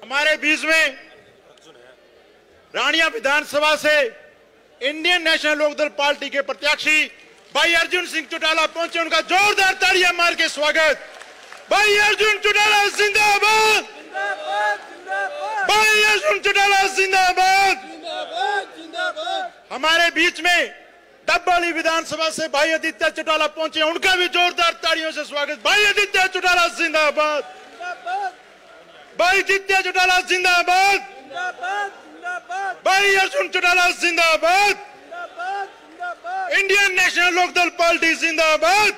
हमारे बीच में रानिया विधानसभा से इंडियन नेशनल लोकदल पार्टी के प्रत्याशी भाई अर्जुन सिंह चौटाला पहुंचे। उनका जोरदार तालियां मार के स्वागत। भाई अर्जुन चौटाला जिंदाबाद, भाई अर्जुन चौटाला जिंदाबाद। हमारे बीच में डब्बवाली विधानसभा से भाई आदित्य चौटाला पहुंचे। उनका भी जोरदार तालियों से स्वागत। भाई आदित्य चौटाला जिंदाबाद, भाई आदित्य चौटाला जिंदाबाद, भाई अर्जुन चौटाला जिंदाबाद, इंडियन नेशनल लोकदल पार्टी जिंदाबाद,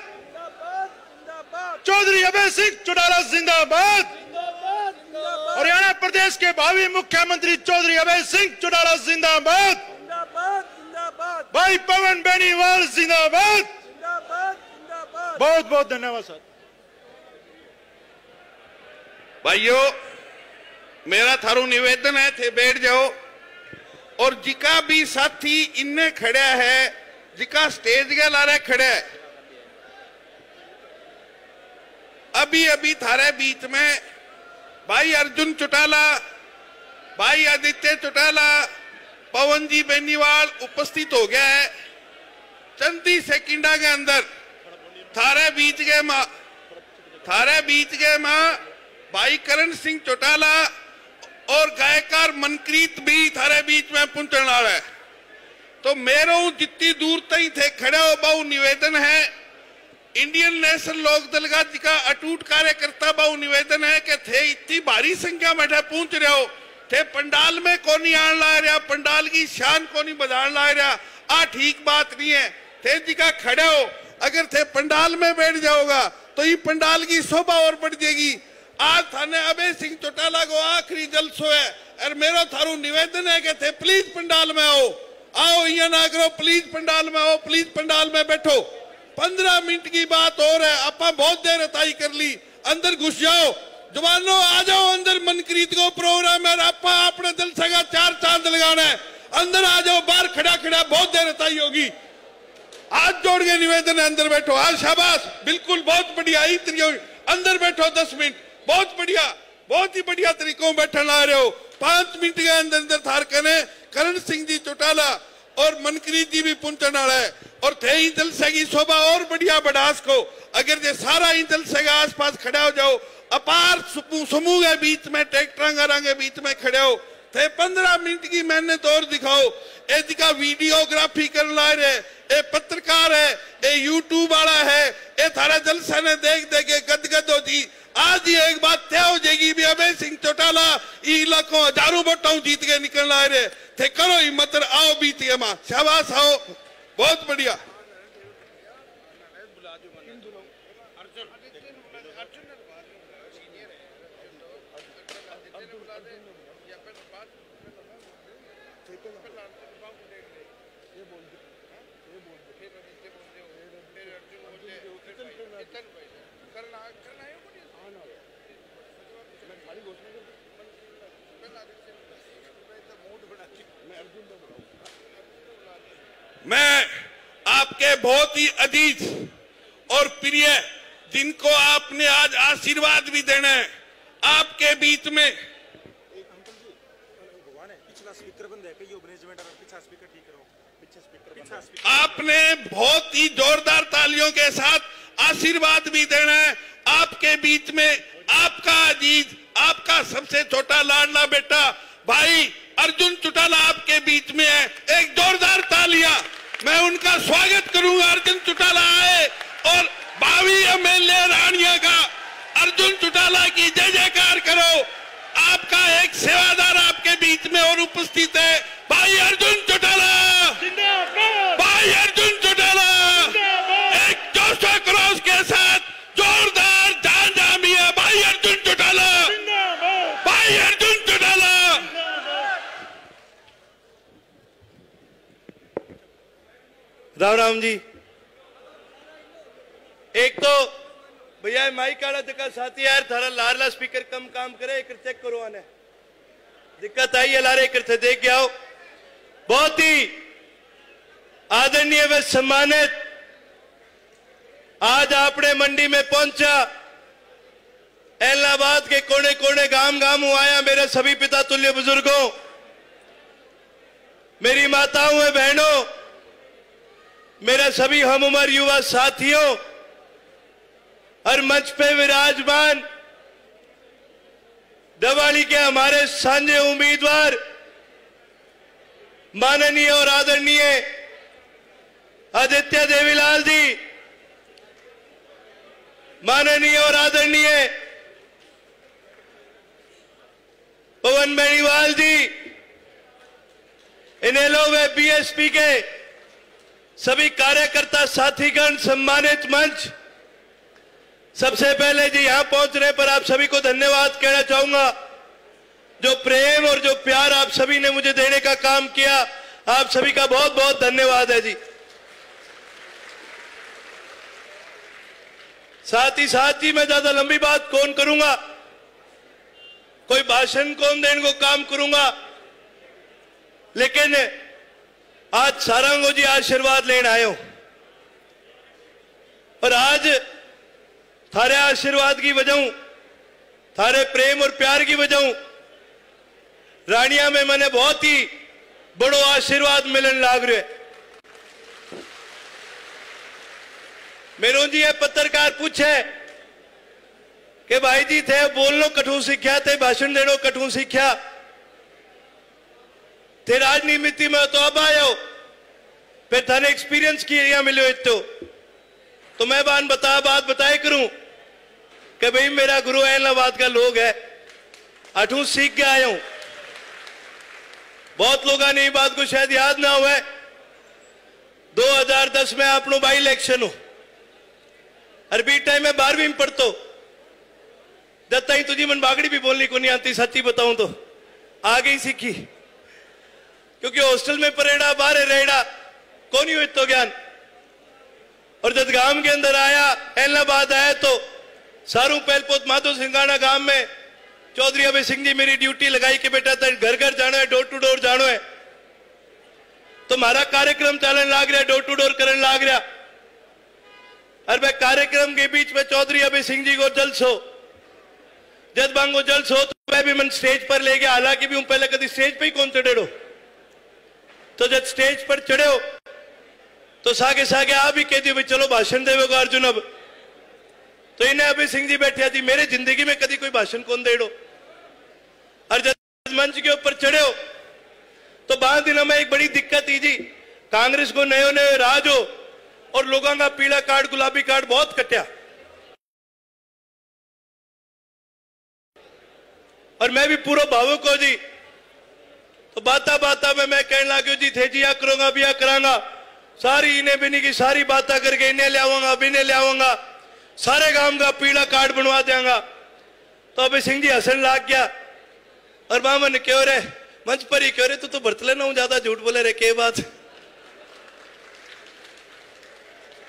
चौधरी अभय सिंह चौटाला जिंदाबाद, हरियाणा प्रदेश के भावी मुख्यमंत्री चौधरी अभय सिंह चौटाला जिंदाबाद, भाई पवन बेनीवाल जिंदाबाद। बहुत बहुत धन्यवाद सर। भाइयों, मेरा थारू निवेदन है थे बैठ जाओ। और जिका भी साथी इनने खड़ा है, जिका स्टेज के लारे खड़ा है, अभी अभी थारे बीच में भाई अर्जुन चौटाला, भाई आदित्य चौटाला, पवन जी बेनीवाल उपस्थित हो गया है। चंद ही सेकंडा के अंदर थारे बीच के मां भाई करण सिंह चौटाला और गायकार मनप्रीत भी थारे बीच में पहुंचने वाला है। तो मेरो जितनी दूर तक थे खड़े हो बहु निवेदन है, इंडियन नेशनल लोकदल का जिका अटूट कार्यकर्ता बहु निवेदन है कि थे इतनी भारी संख्या में पहुंच रहे हो, थे पंडाल में कौन नहीं आने ला रहा, पंडाल की शान को नहीं बधाने ला रहा, आ ठीक बात नहीं है। थे जिका खड़े हो, अगर थे पंडाल में बैठ जाओगा तो ये पंडाल की शोभा और बढ़ जाएगी। आज थाने अभय सिंह चौटाला को आखिरी जलसो है और मेरा थारू निवेदन है कि थे प्लीज पंडाल में आओ यहाँ ना करो, प्लीज पंडाल में आओ, प्लीज पंडाल में बैठो। 15 मिनट की बात और है, आपा बहुत देर अताई कर ली, अंदर घुस जाओ जवानों, आ जाओ अंदर। मनप्रीत को प्रोग्राम है, आपा अपने दिल से 4 चांद लगाना है, अंदर आ जाओ। बाहर खड़ा खड़ा बहुत देर अताई होगी। हाथ जोड़ के निवेदन है, अंदर बैठो। आज शाबाश, बिल्कुल बहुत बढ़िया, अंदर बैठो 10 मिनट, बहुत बढ़िया, बहुत ही बढ़िया तरीकों बैठन आ रहे हो। 5 मिनट के अंदर अंदर थार कने करण सिंह जी चौटाला और मनप्रीत जी भी पहुंचने वाला है। और थे ही जलसे की शोभा और बढ़िया बढ़ास को, अगर ये सारा ही जलसे के आसपास खड़ा हो जाओ, अपार समूह के बीच में, ट्रैक्टर के बीच में खड़े हो, थे 15 मिनट की मेहनत और दिखाओ। ए दिखा वीडियोग्राफी करने ला रहे, ए पत्रकार है, ए यूट्यूब वाला है, ए थारा जलसे ने देख देख के गदगद हो जी। आज ही एक बात तय हो जाएगी भी अभय सिंह चौटाला इलाकों हजारों वोटों जीत के निकलना आ रहे थे। करो हिम्मत, आओ बीती मां, शाबाश, आओ, बहुत बढ़िया। मैं आपके बहुत ही अजीज और प्रिय, जिनको आपने आज आशीर्वाद भी देना है, आपके बीच में आपने बहुत ही जोरदार तालियों के साथ आशीर्वाद भी देना है। आपके बीच में आपका अजीज, आपका सबसे छोटा लाडला बेटा भाई अर्जुन चौटाला आपके बीच में है। एक जोरदार तालियां, मैं उनका स्वागत करूंगा। अर्जुन चौटाला आए और भावी एमएलए रानिया का अर्जुन चौटाला की जय जयकार करो। आपका एक सेवादार आपके बीच में और उपस्थित है, भाई अर्जुन चौटाला, भाई अर्जुन चौटाला। एक जोशो क्रॉस के साथ जोरदार जान जामिया, भाई अर्जुन चौटाला, भाई अर्जुन चौटाला। राम राम जी। एक तो भैया माइक आला जगह साथी यार थारा लारला स्पीकर कम काम करे, एक चेक करो आने दिक्कत आई है, लारे एक देख के आओ। बहुत ही आदरणीय व सम्मानित आज आपने मंडी में पहुंचा इलाहाबाद के कोने कोने गांव गांव आया मेरे सभी पिता तुल्य बुजुर्गों, मेरी माताओं और बहनों, मेरे सभी हम उम्र युवा साथियों और मंच पे विराजमान दवाली के हमारे सांझे उम्मीदवार माननीय और आदरणीय आदित्य देवीलाल जी, माननीय और आदरणीय पवन बेनीवाल जी, इनेलो व बीएसपी के सभी कार्यकर्ता साथीगण, सम्मानित मंच, सबसे पहले जी यहां पहुंचने पर आप सभी को धन्यवाद कहना चाहूंगा। जो प्रेम और जो प्यार आप सभी ने मुझे देने का काम किया, आप सभी का बहुत बहुत धन्यवाद है जी। साथ ही साथ ही मैं ज्यादा लंबी बात कौन करूंगा, कोई भाषण कौन देने को काम करूंगा, लेकिन आज सारंगो जी आशीर्वाद लेने आए हो और आज थारे आशीर्वाद की वजह, थारे प्रेम और प्यार की वजह रानिया में मैंने बहुत ही बड़ो आशीर्वाद मिलने लाग रहे। मेरू जी ये पत्रकार पूछे कि भाई जी थे बोलनो कठू सीख्या, थे भाषण देनो कठू सीख्या, थे राजनीति में तो अब आयो, फिर थाने एक्सपीरियंस की एरिया मिलो तो मैं बात बताए करूं कि भाई मेरा गुरु इलाहाबाद का लोग है, अठू सीख के आया हूं। बहुत लोगों ने ये बात को शायद याद ना हुआ, 2010 में आपनो बाई इलेक्शन हो और बी टाइम में 12वीं में पढ़तो, जब तक तुझी मन बागड़ी भी बोलनी को नहीं आती, सच्ची बताऊं तो आगे ही सीखी, क्योंकि हॉस्टल में परेड़ा बाहर रेड़ा कौन ही हुई तो ज्ञान। और जब गांव के अंदर आया, इलाहाबाद आया, तो सारू पहलपोत माधो सिंगाना गांव में चौधरी अभय सिंह जी मेरी ड्यूटी लगाई कि बेटा घर घर जाना है, डोर टू डोर जाना है। तो हमारा कार्यक्रम चलन लाग रहा, डोर टू डोर करने लाग रहा। और वह कार्यक्रम के बीच में चौधरी अभय सिंह जी को जलसो, जब बांगो जलसो तो वह भी मन स्टेज पर ले गया, हालांकि भी पहले कभी स्टेज पे ही कौन चढ़े। तो जब स्टेज पर चढ़े हो तो सागे सागे आप ही कहती भाई चलो भाषण देवेगा अर्जुन अब। तो इन्हें अभय सिंह जी बैठे थी, मेरे जिंदगी में कभी कोई भाषण कौन दे दो। और जब मंच के ऊपर चढ़े हो तो 12 दिनों में एक बड़ी दिक्कत थी जी, कांग्रेस को नयो नयो राज हो और लोगों का पीला कार्ड गुलाबी कार्ड बहुत कटिया। और मैं भी पूरा भावुक हो जी, तो बाता बाता में मैं कहने लगा जी थे जी या करूंगा बिया करांगा, सारी इन्हें बिनी की सारी बातें करके इन्हें ले आऊंगा बिने ले आऊंगा, सारे गांव का पीला कार्ड बनवा देंगा। तो अभय सिंह जी हसन लाग गया और मामा ने क्यों रे मंच पर ही क्यों रे, तू तो बरत लेना हूं, ज्यादा झूठ बोले रे के बात।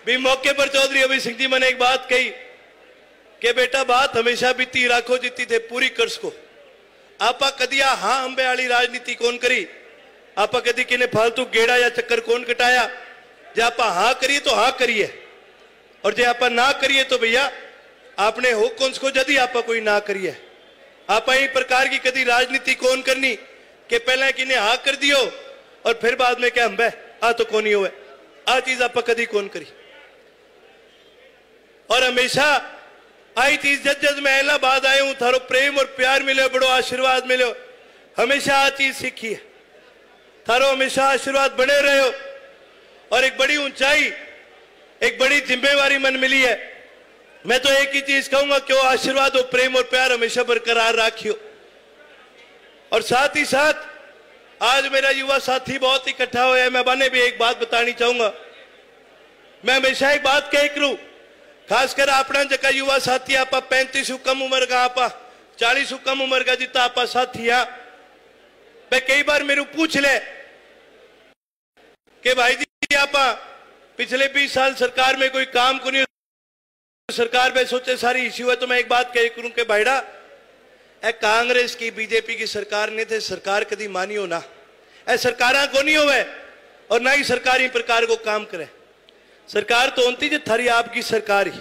भी मौके पर चौधरी अभय सिंह जी मैंने एक बात कही कि बेटा बात हमेशा बीती राखो जीती थे पूरी कर्ज को। आपा कदिया हाँ अंबे वाली राजनीति कौन करी, आपा कदी किने फालतू गेड़ा या चक्कर कौन कटाया। जे आपा हाँ करिए तो हाँ करिए, और जे आपा ना करिए तो भैया आपने हो कौन को, यदि आपा कोई ना करिए। आपा ही प्रकार की कदी राजनीति कौन करनी कि पहले किने हाँ कर दियो और फिर बाद में क्या अंबे आ तो कौन ही हो, आ चीज आपा कदी कौन करी। और हमेशा आई चीज जज जज मैं इलाहाबाद आया हूं, थारो प्रेम और प्यार मिले, बड़ो आशीर्वाद मिलो, हमेशा आ चीज सीखी है, थारो हमेशा आशीर्वाद बने रहे हो। और एक बड़ी ऊंचाई, एक बड़ी जिम्मेवारी मन मिली है। मैं तो एक ही चीज कहूंगा, क्यों आशीर्वाद और प्रेम और प्यार हमेशा बरकरार रखियो। और साथ ही साथ आज मेरा युवा साथी बहुत इकट्ठा हुआ है, मैं बने भी एक बात बतानी चाहूंगा। मैं हमेशा एक बात कह करूं, खासकर अपना जगह युवा साथी आप 35 कम उम्र का, आप 40 कम उम्र का जितना आप साथी है, मैं कई बार मेरे पूछ ले कि भाई जी आप पिछले 20 साल सरकार में कोई काम को नहीं, सरकार में सोचे सारी इश्यू है। तो मैं एक बात कह करूं कि भाईड़ा ए कांग्रेस की बीजेपी की सरकार ने थे सरकार कभी मानी हो ना, ए सरकार को नहीं होवे और ना ही सरकारी प्रकार को काम करे। सरकार तो होती जो थारी आपकी सरकार ही,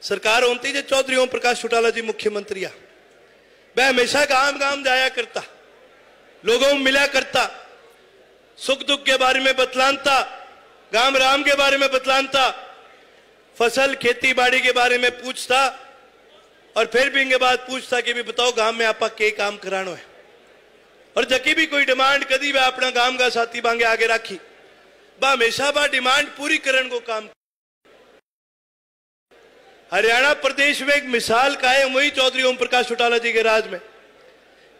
सरकार होती जे चौधरी ओम प्रकाश चौटाला जी मुख्यमंत्री वह हमेशा गांव गांव जाया करता, लोगों में मिला करता, सुख दुख के बारे में बतलानता, गांव राम के बारे में बतलानता, फसल खेती बाड़ी के बारे में पूछता और फिर भी इनके बाद पूछता कि भी बताओ गांव में आपा के काम करानो है। और जकी भी कोई डिमांड कदी वह अपना गांव का साथी बांगे आगे राखी, बा हमेशा बा डिमांड पूरी करने को काम। हरियाणा प्रदेश में एक मिसाल कायम हुई चौधरी ओम प्रकाश चौटाला जी के राज में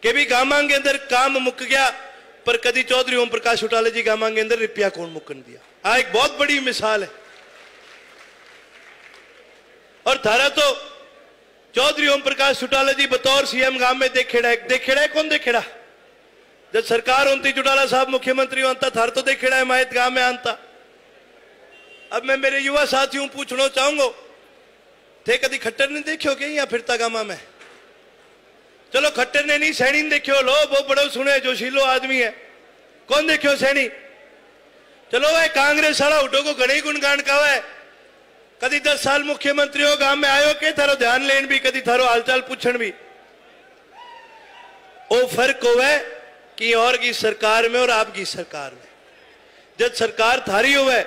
कि भी गांव के अंदर काम मुक गया, पर कदी चौधरी ओम प्रकाश चौटाला जी गांव के अंदर रुपया कौन मुकन दिया। आ एक बहुत बड़ी मिसाल है। और थारा तो चौधरी ओम प्रकाश चौटाला जी बतौर सीएम गांव में देखेड़ा है कौन देखेड़ा। जब सरकार होती चौटाला साहब मुख्यमंत्री होता थार तो देखेड़ा है माहित गांव में आनता। अब मैं मेरे युवा साथियों पूछना चाहूंगा, थे कदी खट्टर ने देखियो कि या फिरता गामा में? चलो खट्टर ने नहीं, सैनी ने देखियो, लो वो बड़ो सुने जोशीलो आदमी है, कौन देखियो सैनी? चलो वह कांग्रेस वाला उठो को घने गुणगान का है, कदी 10 साल मुख्यमंत्री हो गांव में आयो के थारो ध्यान लेन भी, कदी थारो हालचाल पूछन भी। वो फर्क होवे कि और की सरकार में और आपकी सरकार में। जब सरकार थारी होवे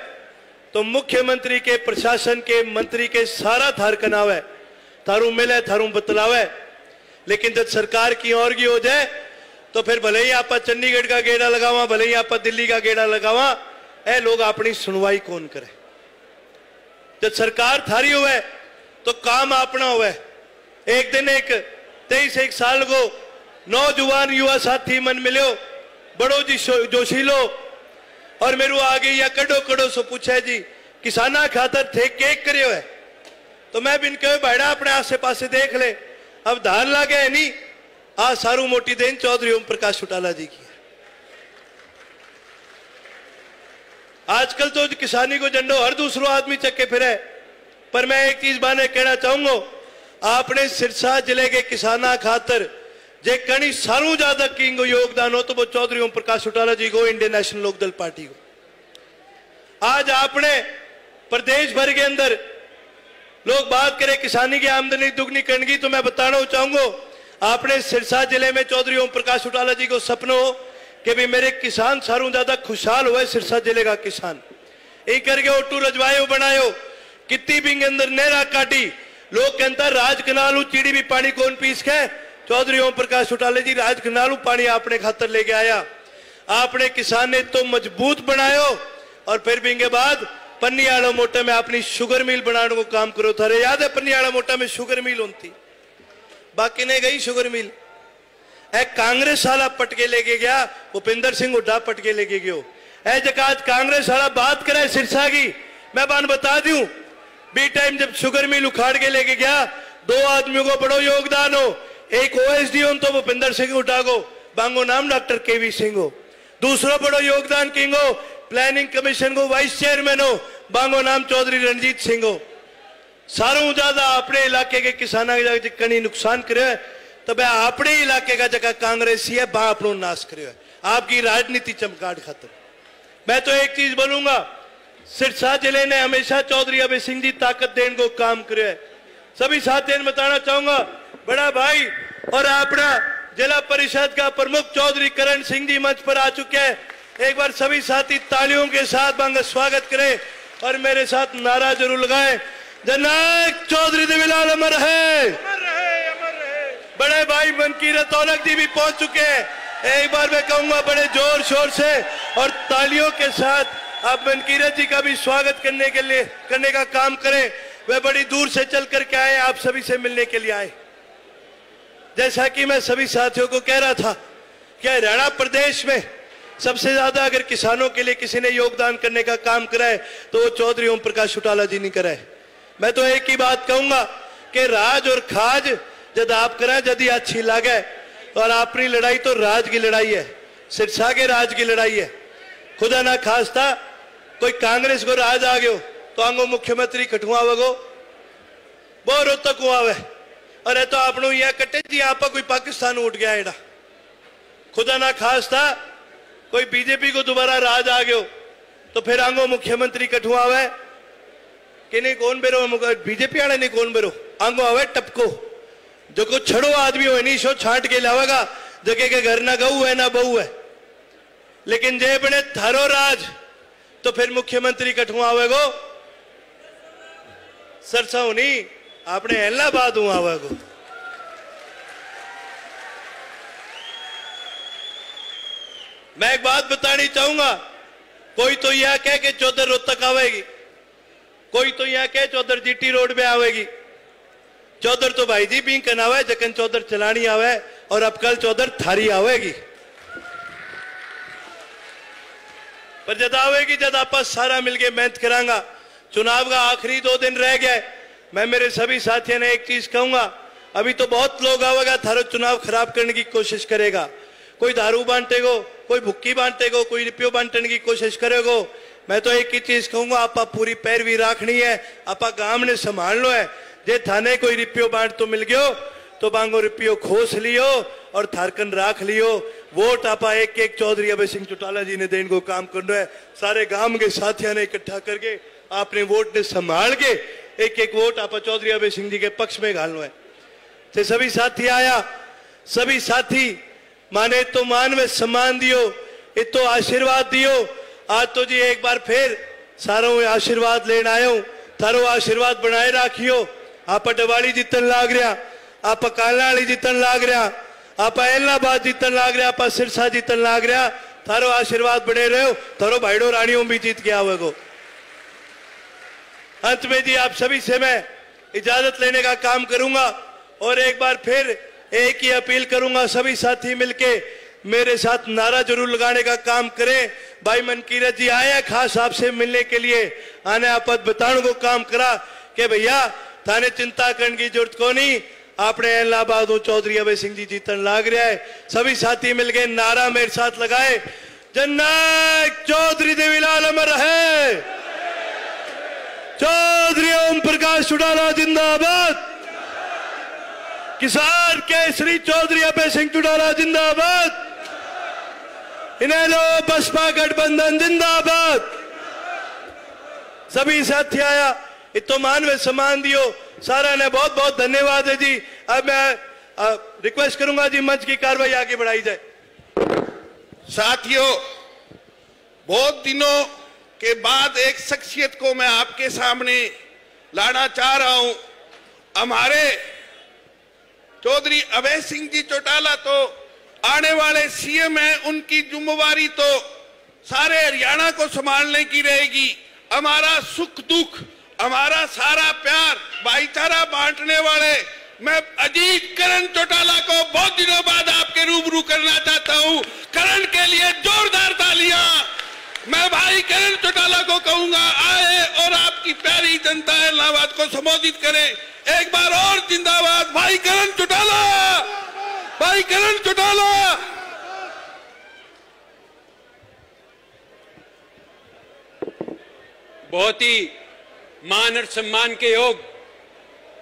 तो मुख्यमंत्री के प्रशासन के मंत्री के सारा थार कनाव है, थारू मिले थारू बतलावे। लेकिन जब सरकार की और की हो जाए तो फिर भले ही आप चंडीगढ़ का गेड़ा लगावा, भले ही आप दिल्ली का गेड़ा लगावा, ए लोग अपनी सुनवाई कौन करे। जब सरकार थारी हुए तो काम अपना हुए। एक दिन एक 23 साल को नौजवान युवा साथी मन मिलो, बड़ो जी जोशीलो, और मेरू आगे या कड़ो कड़ो सो पूछे जी किसाना खातर थे केक करियो है। तो मैं बिन कहे भाड़ा अपने आसे पासे देख ले, अब धान लागे है नहीं, आ सारू मोटी देन चौधरी ओम प्रकाश चौटाला जी की है। आजकल तो किसानी को झंडो हर दूसरो आदमी चक्के फिरे, पर मैं एक चीज बाने कहना चाहूंगा, आपने सिरसा जिले के किसाना खातर जे कणी सारू ज्यादा किंग योगदान हो तो वो चौधरी ओम प्रकाश चौटाला जी को, इंडियन नेशनल लोकदल पार्टी को। आज आपने प्रदेश भर के अंदर लोग बात करें किसानी की आमदनी दुगनी करने की, तो मैं बताना चाहूंगा आपने सिरसा जिले में चौधरी ओम प्रकाश चौटाला जी को सपनों हो कि भी मेरे किसान सारू ज्यादा खुशहाल हुए, सिरसा जिले का किसान एक करके ओटू रजवायो बनायो, कितनी भी अंदर नहरा काटी, लोग कहता राज कनालू चीड़ी भी पानी कौन पीस के, चौधरी ओम प्रकाश चौटाला जी राज कनालू पानी आपने खातर लेके आया। आपने किसान ने तो मजबूत बनायो, और फिर भी इनके बाद पन्नियाड़ा मोटा में अपनी शुगर मिल बनाने को काम करो। थारे याद है पन्नियाड़ा मोटा में शुगर मिल होती, बाकी ने गई शुगर मिल, कांग्रेस वाला पटके लेके गया, भूपिंदर सिंह हुड्डा पटके लेके गयो। जकात कांग्रेस वाला बात करे सिरसा की, मैं बान बता दूं बी टाइम जब शुगर मिल उखाड़ के लेके गया, 2 आदमियों को बड़ो योगदान हो, एक ओएसडी हो तो भूपिंदर सिंह हुड्डा को, बांगो नाम डॉक्टर केवी सिंह हो। दूसरा बड़ो योगदान किंग हो, प्लानिंग कमीशन को वाइस चेयरमैन हो, बांगो नाम चौधरी रणजीत सिंह हो। सारों ज्यादा अपने इलाके के किसाना कहीं नुकसान करे तो वह अपने इलाके का जगह कांग्रेसी है, बा अपनो नाश करे, आपकी राजनीति चमकाट खातर। मैं तो एक चीज बोलूंगा, सिरसा जिले ने हमेशा चौधरी अभय सिंह जी ताकत देने को काम करे। सभी साथियों ने बताना चाहूंगा, बड़ा भाई और अपना जिला परिषद का प्रमुख चौधरी करण सिंह जी मंच पर आ चुके हैं। एक बार सभी साथी तालियों के साथ बांगा स्वागत करें और मेरे साथ नारा जरूर लगाएं, जननायक चौधरी देवीलाल अमर है। बड़े भाई मनकीरत औलख जी भी पहुंच चुके हैं। एक बार मैं कहूंगा बड़े जोर शोर से और तालियों के साथ आप मनकीरत जी का भी स्वागत करने का काम करें। वे बड़ी दूर से चल करके आए, आप सभी से मिलने के लिए आए। जैसा कि मैं सभी साथियों को कह रहा था कि हरियाणा प्रदेश में सबसे ज्यादा अगर किसानों के लिए किसी ने योगदान करने का काम करा है तो वो चौधरी ओम प्रकाश चौटाला जी ने करा है। मैं तो एक ही बात कहूंगा कि राज और खाज जब आप करें यदि अच्छी लगे, और अपनी लड़ाई तो राज की लड़ाई है, सिरसा के राज की लड़ाई है। खुदा ना खास्ता कोई कांग्रेस को राज आ गयो तो आंगो मुख्यमंत्री कठुआ वगो बहुत रोतक हुआ है, और तो आपनो यह कटे जी आप कोई पाकिस्तान उठ गया एडा। खुदा ना खास्ता कोई बीजेपी को दोबारा राज आ गयो तो फिर आंगो मुख्यमंत्री कठुआ है, कि नहीं कौन बेरो बीजेपी वाले नहीं कौन बेरो आंगो आवे टपको जो को छड़ो आदमी हो नहीं शो छांट के लावेगा जगह के घर ना गऊ है ना बहू है, लेकिन जे बने थारो राज तो फिर मुख्यमंत्री कठू आवेगो सरसा नहीं आपने इलाहाबाद हूं आवेगो। मैं एक बात बतानी चाहूंगा, कोई तो यह कहे कि चौधर रोहतक आवेगी, कोई तो यह कहे चौधर जीटी रोड में आवेगी। चौधर तो भाई जी भी कनावे जकन चौधर चलानी आवे और अब कल चौधर थारी आवेगी। पर जद आवेगी जद आप सारा मिलके मेहनत करांगा। चुनाव का आखिरी 2 दिन रह गए। मैं मेरे सभी साथियों ने एक चीज कहूंगा, अभी तो बहुत लोग आवेगा थारो चुनाव खराब करने की कोशिश करेगा। कोई दारू बांटेगो, कोई भुक्की बांटेगो, कोई रुपयो बांटने की कोशिश करेगो। मैं तो एक ही चीज कहूंगा, आपा पूरी पैरवी राखनी है, आपा गांव ने संभाल लो है। जे थाने कोई रुपयो बांट तो मिल गयो तो बांगो रुपयो खोस लियो और थारकन राख लियो। वोट आपा एक एक चौधरी अभय सिंह चौटाला जी ने देने को काम करना है। सारे गांव के साथियों ने इकट्ठा करके आपने वोट ने संभाल के एक एक वोट आपा चौधरी अभय सिंह जी के पक्ष में घालना है। तो सभी साथी आया, सभी साथी माने तो मान में सम्मान दियो, ये तो आशीर्वाद दियो। आज तो जी एक बार फिर सारों आशीर्वाद लेना आयो, थारो आशीर्वाद बनाए राखियो। आप डवाली जीतन लाग रहा, आप कालाली जीतन लाग रहा, आप इलाहाबाद जीतन लाग रहा, आप सिरसा जीतन लाग रहा। थारो आशीर्वाद बने रहो, थारो भाईडो रानियों भी जीत के आवेगो। अंत में जी आप सभी से मैं इजाजत लेने का काम करूंगा और एक बार फिर एक ही अपील करूंगा, सभी साथी मिलके मेरे साथ नारा जरूर लगाने का काम करें। भाई मनकीरत जी आए खास आपसे मिलने के लिए, आने आपत बताने को काम करा कि भैया थाने चिंता करने की जरूरत को नहीं, आपने इलाहाबाद चौधरी अभय सिंह जी जीतन लाग रहा है। सभी साथी मिलके नारा मेरे साथ लगाए, जननायक चौधरी देवीलाल अमर है, चौधरी ओम प्रकाश चौटाला जिंदाबाद, किसान केसरी चौधरी अभय सिंह चौटाला जिंदाबाद, इनेलो बसपा गठबंधन जिंदाबाद। सभी साथी आया, इतो मानवे सम्मान दियो, सारा ने बहुत बहुत धन्यवाद है जी। अब मैं रिक्वेस्ट करूंगा जी मंच की कार्रवाई आगे बढ़ाई जाए। साथियों, बहुत दिनों के बाद एक शख्सियत को मैं आपके सामने लाना चाह रहा हूं। हमारे चौधरी अभय सिंह जी चौटाला तो आने वाले सीएम हैं, उनकी जिम्मेवारी तो सारे हरियाणा को संभालने की रहेगी। हमारा सुख दुख, हमारा सारा प्यार, भाईचारा बांटने वाले मैं अजीत करण चौटाला को बहुत दिनों बाद आपके रूबरू करना चाहता हूं। करण के लिए जोरदार तालियां। मैं भाई करण चौटाला को कहूंगा आए और आपकी प्यारी जनता इलाहाबाद को संबोधित करें। एक बार और जिंदाबाद भाई करण चौटाला, भाई करण चौटाला। बहुत ही मान और सम्मान के योग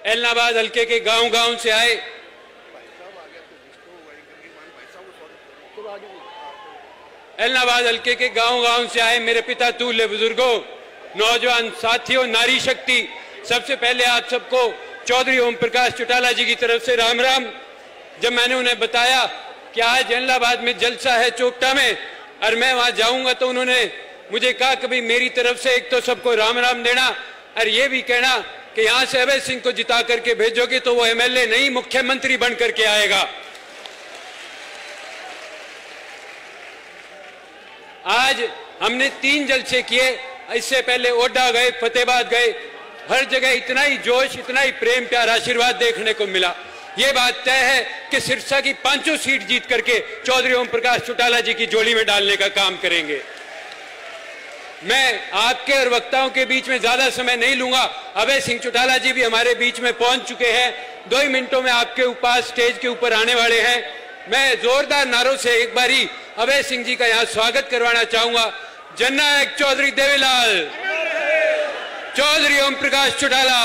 इलाहाबाद हल्के के गांव-गांव से आए इलाहाबाद हल्के के गांव-गांव से आए मेरे पिता तुल्य बुजुर्गों, नौजवान साथियों, नारी शक्ति, सबसे पहले आप सबको चौधरी ओम प्रकाश चौटाला जी की तरफ से राम राम। जब मैंने उन्हें बताया कि आज इलाहाबाद में जलसा है चोपटा में और मैं वहां जाऊंगा, तो उन्होंने मुझे कहा कि भाई मेरी तरफ से एक तो सबको राम राम देना और ये भी कहना कि यहां से अभय सिंह को जिता करके भेजोगे तो वो एमएलए नहीं मुख्यमंत्री बन करके आएगा। आज हमने 3 जलसे किए, इससे पहले ओडा गए, फतेहाबाद गए, हर जगह इतना ही जोश, इतना ही प्रेम प्यार आशीर्वाद देखने को मिला। ये बात तय है कि सिरसा की 5 सीट जीत करके चौधरी ओम प्रकाश चौटाला जी की जोड़ी में डालने का काम करेंगे। मैं आपके और वक्ताओं के बीच में ज्यादा समय नहीं लूंगा। अभय सिंह चौटाला जी भी हमारे बीच में पहुंच चुके हैं, 2 ही मिनटों में आपके पास स्टेज के ऊपर आने वाले हैं। मैं जोरदार नारों से एक बारी अभय सिंह जी का यहां स्वागत करवाना चाहूंगा। जननायक चौधरी देवीलाल, चौधरी ओम प्रकाश चौटाला,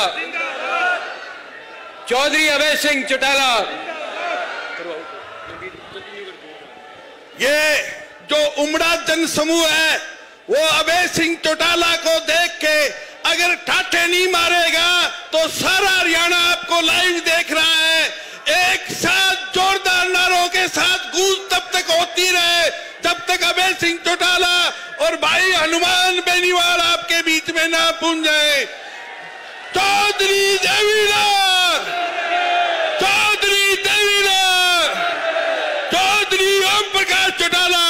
चौधरी अभय सिंह चौटाला। ये जो उमड़ा जन समूह है वो अभय सिंह चौटाला को देख के अगर ठाठे नहीं मारेगा तो सारा हरियाणा आपको लाइव देख रहा है। एक साथ जोरदार नारों के साथ गूंज तब तक होती रहे जब तक अभय सिंह चौटाला और भाई हनुमान बेनीवाल आपके बीच में ना पहुंच जाए। चौधरी देवीलाल, चौधरी देवीलाल, चौधरी ओम प्रकाश चौटाला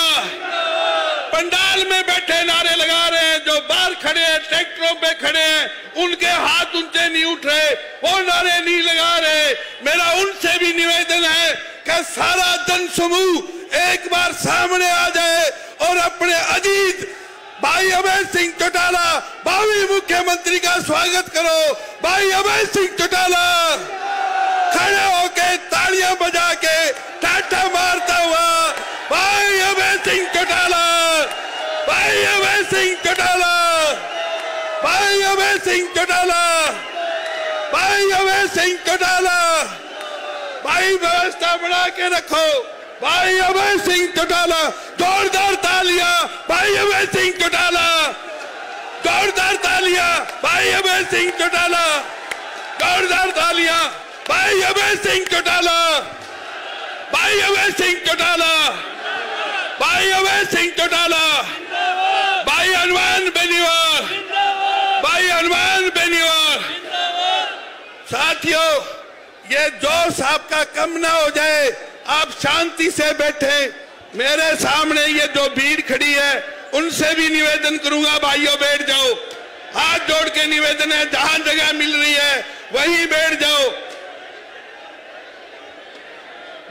पंडाल में बैठे नारे लगा रहे हैं, जो बाहर खड़े हैं ट्रैक्टरों पे खड़े हैं उनके हाथ ऊंचे नहीं उठ रहे, वो नारे नहीं लगा रहे। मेरा उनसे भी निवेदन है कि सारा जन समूह एक बार सामने आ जाए और अपने अजीत भाई अभय सिंह चौटाला भावी मुख्यमंत्री का स्वागत करो। भाई अभय सिंह चौटाला खड़े होके तालियां बजा के टाटा मारता हुआ भाई अभय सिंह चौटाला, भाई अभय सिंह चौटाला, भाई अभय सिंह चौटाला, भाई अभय सिंह चौटाला, भाई व्यवस्था बना के रखो। भाई अभय सिंह चौटाला, जोरदार तालियां भाई अभय सिंह चौटाला, जोरदार तालियां भाई अभय सिंह चौटाला, जोरदार तालियां भाई अभय सिंह चौटाला, भाई अभय सिंह चौटाला, भाई अभय सिंह चौटाला, भाई हनुमान बेनीवाल, भाई हनुमान बेनीवाल। साथियों, ये जोश आपका कम ना हो जाए, आप शांति से बैठे। मेरे सामने ये जो भीड़ खड़ी है उनसे भी निवेदन करूंगा, भाइयों बैठ जाओ। हाथ जोड़ के निवेदन है, जहां जगह मिल रही है वहीं बैठ जाओ,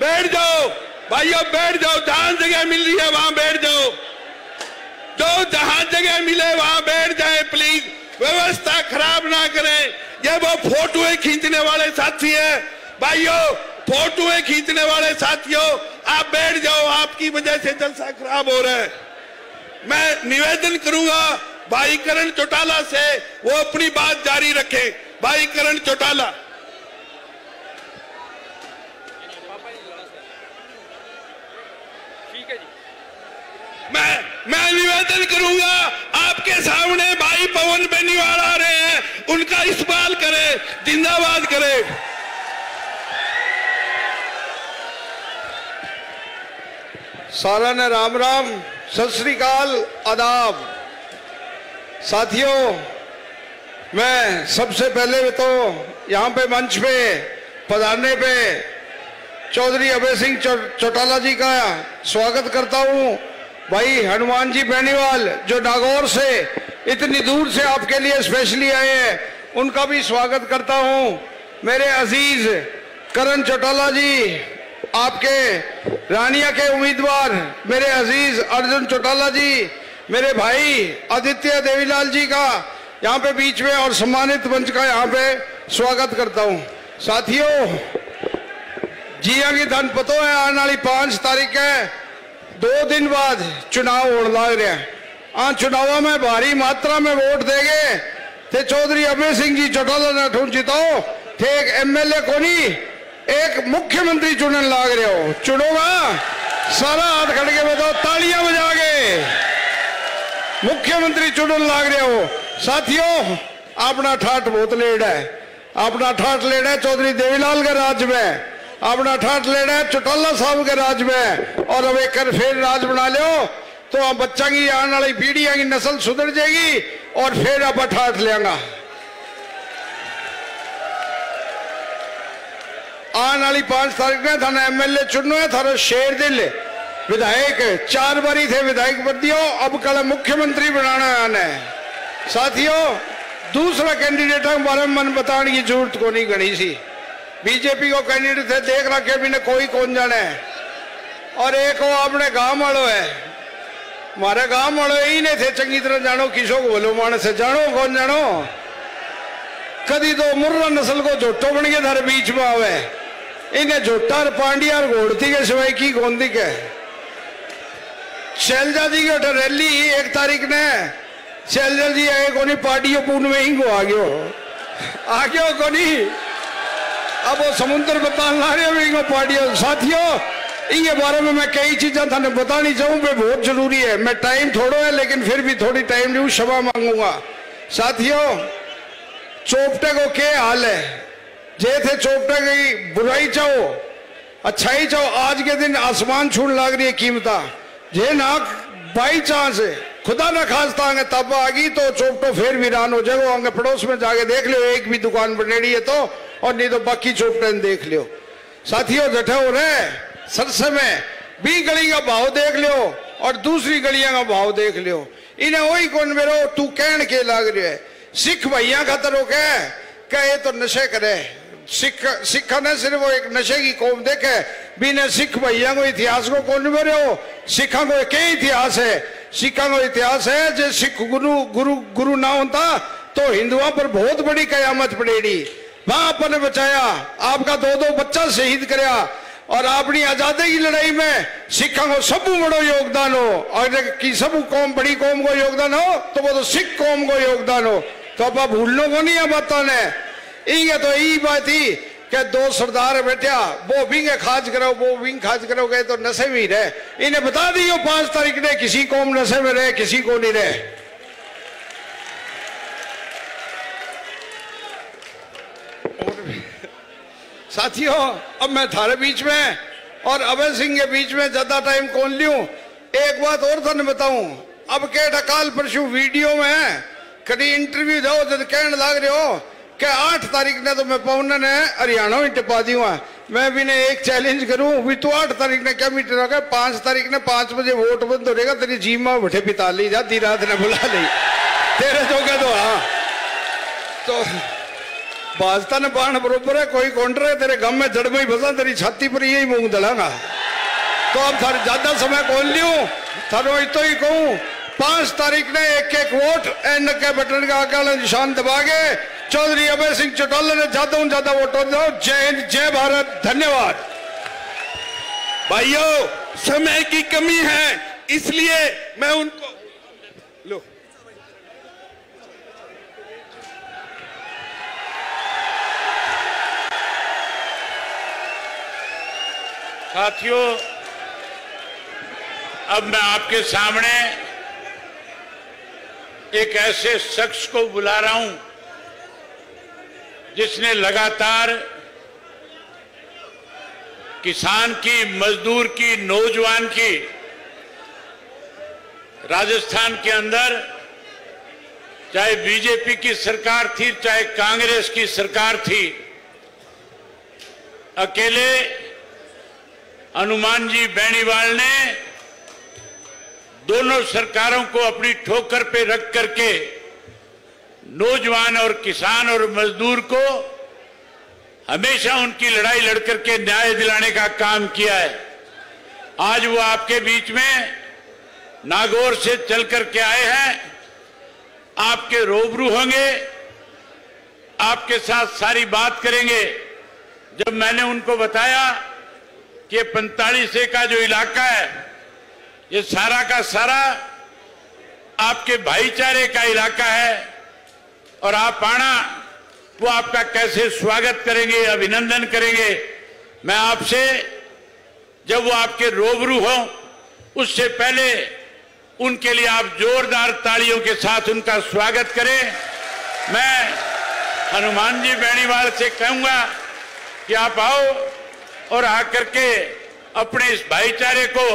बैठ जाओ भाइयों, बैठ जाओ। जहां जगह मिल रही है वहां बैठ जाओ, जो जहां जगह मिले वहां बैठ जाए प्लीज, व्यवस्था खराब ना करें। ये वो फोटोएं खींचने वाले साथी है भाइयों, फोटोएं खींचने वाले साथियों आप बैठ जाओ, आपकी वजह से जलसा खराब हो रहा है। मैं निवेदन करूंगा भाई करण चौटाला से वो अपनी बात जारी रखें। भाई करण चौटाला। मैं निवेदन करूंगा आपके सामने भाई पवन बेनीवाल आ रहे हैं, उनका इस्तेमाल करें, जिंदाबाद करें। सारा ने राम राम, सत श्री अकाल, आदाब। साथियों, मैं सबसे पहले तो यहाँ पे मंच पे पधारने पे चौधरी अभय सिंह चौटाला जी का स्वागत करता हूँ। भाई हनुमान जी बेनीवाल जो नागौर से इतनी दूर से आपके लिए स्पेशली आए हैं, उनका भी स्वागत करता हूँ। मेरे अजीज करण चौटाला जी, आपके रानिया के उम्मीदवार मेरे अजीज अर्जुन चौटाला जी, मेरे भाई आदित्य देवीलाल जी का यहाँ पे बीच में और सम्मानित मंच का यहाँ पे स्वागत करता हूँ। साथियों, जिया की धन पतो है, आने वाली 5 तारीख है, 2 दिन बाद चुनाव होने लग रहा है। आ चुनाव में भारी मात्रा में वोट देंगे थे चौधरी अभय सिंह जी चौटाला ने ठूंठ जिताओ थे। एक एमएलए को नहीं, एक मुख्यमंत्री चुनने लग रहे हो, चुनोगा? सारा हाथ खड़ के बताओ, तालियां बजा के मुख्यमंत्री चुनने लग रहे हो। साथियों, अपना ठाठ बहुत लेट है, अपना ठाठ लेट है चौधरी देवीलाल के राज में, अपना ठाठ लेना है चौटाला साहब के राज में, और अब एक फिर राज बना लो तो अब बच्चा की आने वाली पीढ़ियां की नस्ल सुधर जाएगी और फिर अब ठाठ लेगा। आने वाली 5 तारीख में थाना एमएलए चुनो है, थारा शेर दिल विधायक 4 बारी थे विधायक बदियो, अब कल मुख्यमंत्री बनाना है। साथियों, दूसरा कैंडिडेट के बारे में मन बताने की जरूरत को नहीं गणी सी। बीजेपी को कैंडिडेट थे, देख रखे भी ने कोई कौन जाने है, और एक वो अपने गांव वालों है, हमारे गांव वालों ही नहीं थे चंगी तरह जानो, किसो को बोलो मानस से जानो, कौन जानो? कदी तो मुर्रा नस्ल को झोटो बन के धर बीच में आवे, इन्हें झोटा और पांडिया घोड़ती के सिवाय की गोंदी के। शैलजा जी की रैली 1 तारीख ने शैलजा जी आए को नहीं, पार्टियों पूर्ण में ही को आ गयो को नहीं, अब वो समुद्र बताने ला रहे पार्टियों। साथियों, इनके बारे में मैं कई चीजें थाने बतानी चाहूँ पे बहुत जरूरी है। मैं टाइम थोड़ो है लेकिन फिर भी थोड़ी टाइम लूँ, क्षमा मांगूंगा। साथियों, चौपटे को क्या हाल है, जे थे चौपटे की बुराई चाहो अच्छाई चाहो, आज के दिन आसमान छूने लग रही है कीमता। जे ना बाई चांस है खुदा ना खास्ता आगे तब आ गई तो चौपटो फिर वीरान हो जाएगा। आगे पड़ोस में जाके देख लो, एक भी दुकान बनेड़ी है तो, और नहीं तो बाकी चौपटे देख लियो। साथियों जठे हो रहे सरसे में 20 गली का भाव देख लियो और दूसरी गलियां का भाव देख लियो। इन्हें वही कौन मेरो तू कहन के लाग रहे है। सिख भैया खातर हो कहे तो नशे करे, सिखा ने सिर्फ वो एक नशे की कौम देखे, बिना सिख भैया को इतिहास को कौन मेरे हो। सिखा को एक इतिहास है, सिखा को इतिहास है जो सिख गुरु ना होता तो हिंदुओं पर बहुत बड़ी कयामत पड़ेगी। वहां आपने बचाया, आपका 2-2 बच्चा शहीद कराया, और अपनी आजादी की लड़ाई में सिखा को सब बड़ो योगदान हो, और कि सब कौम बड़ी कौम को योगदान हो तो वो तो सिख कौम को योगदान हो। तो आप भूलने को नहीं बातों ने ये तो यही बात थी कि 2 सरदार बैठा, वो विंग खाज करो वो विंग खाज करो गए तो नशे में ही रहे। इन्हें बता दियो 5 तारीख ने किसी कौम नशे में रहे, किसी को नहीं रहे। साथियों अब मैं थारे बीच में और अभय सिंह के बीच में ज्यादा टाइम कौन लूं। एक बात और थाने बताऊं, अब के अकाल परसों वीडियो में कभी इंटरव्यू जाओ जब कहने लग रहे हो कि 8 तारीख ने तो मैं पवन ने हरियाणा ही टिपा दूंगा। मैं भी ने एक चैलेंज करूं भी तू 8 तारीख ने क्या मीटर होगा, 5 तारीख ने 5 बजे वोट बंद हो रहेगा, तेरी जीमा बैठे बिता ली जाती रात ने बुला ली तेरे जो कह दो। हाँ तो भाजपा ने बाण बरोबर है, कोई काउंटर है तेरे गम में जड़ में ही बसा, तेरी छाती पर यही मूंग दलांगा। तो अब थारे ज्यादा समय कौन लियो, थारो तो ही कहूं 5 तारीख ने 1-1 वोट एंड के बटन का आगे निशान दबा के चौधरी अभय सिंह चौटाला ने ज्यादा वोटों दो। जय हिंद, जय भारत, धन्यवाद। भाइयों समय की कमी है इसलिए मैं उनको लो साथियों अब मैं आपके सामने एक ऐसे शख्स को बुला रहा हूं जिसने लगातार किसान की, मजदूर की, नौजवान की राजस्थान के अंदर चाहे बीजेपी की सरकार थी चाहे कांग्रेस की सरकार थी, अकेले हनुमान जी बेनीवाल ने दोनों सरकारों को अपनी ठोकर पे रख करके नौजवान और किसान और मजदूर को हमेशा उनकी लड़ाई लड़ करके न्याय दिलाने का काम किया है। आज वो आपके बीच में नागौर से चल करके आए हैं, आपके रूबरू होंगे, आपके साथ सारी बात करेंगे। जब मैंने उनको बताया कि 45 का जो इलाका है ये सारा का सारा आपके भाईचारे का इलाका है और आप आना, वो आपका कैसे स्वागत करेंगे, अभिनंदन करेंगे। मैं आपसे जब वो आपके रूबरू हो उससे पहले उनके लिए आप जोरदार तालियों के साथ उनका स्वागत करें। मैं हनुमान जी बेनीवाल से कहूंगा कि आप आओ और आकर के अपने इस भाईचारे को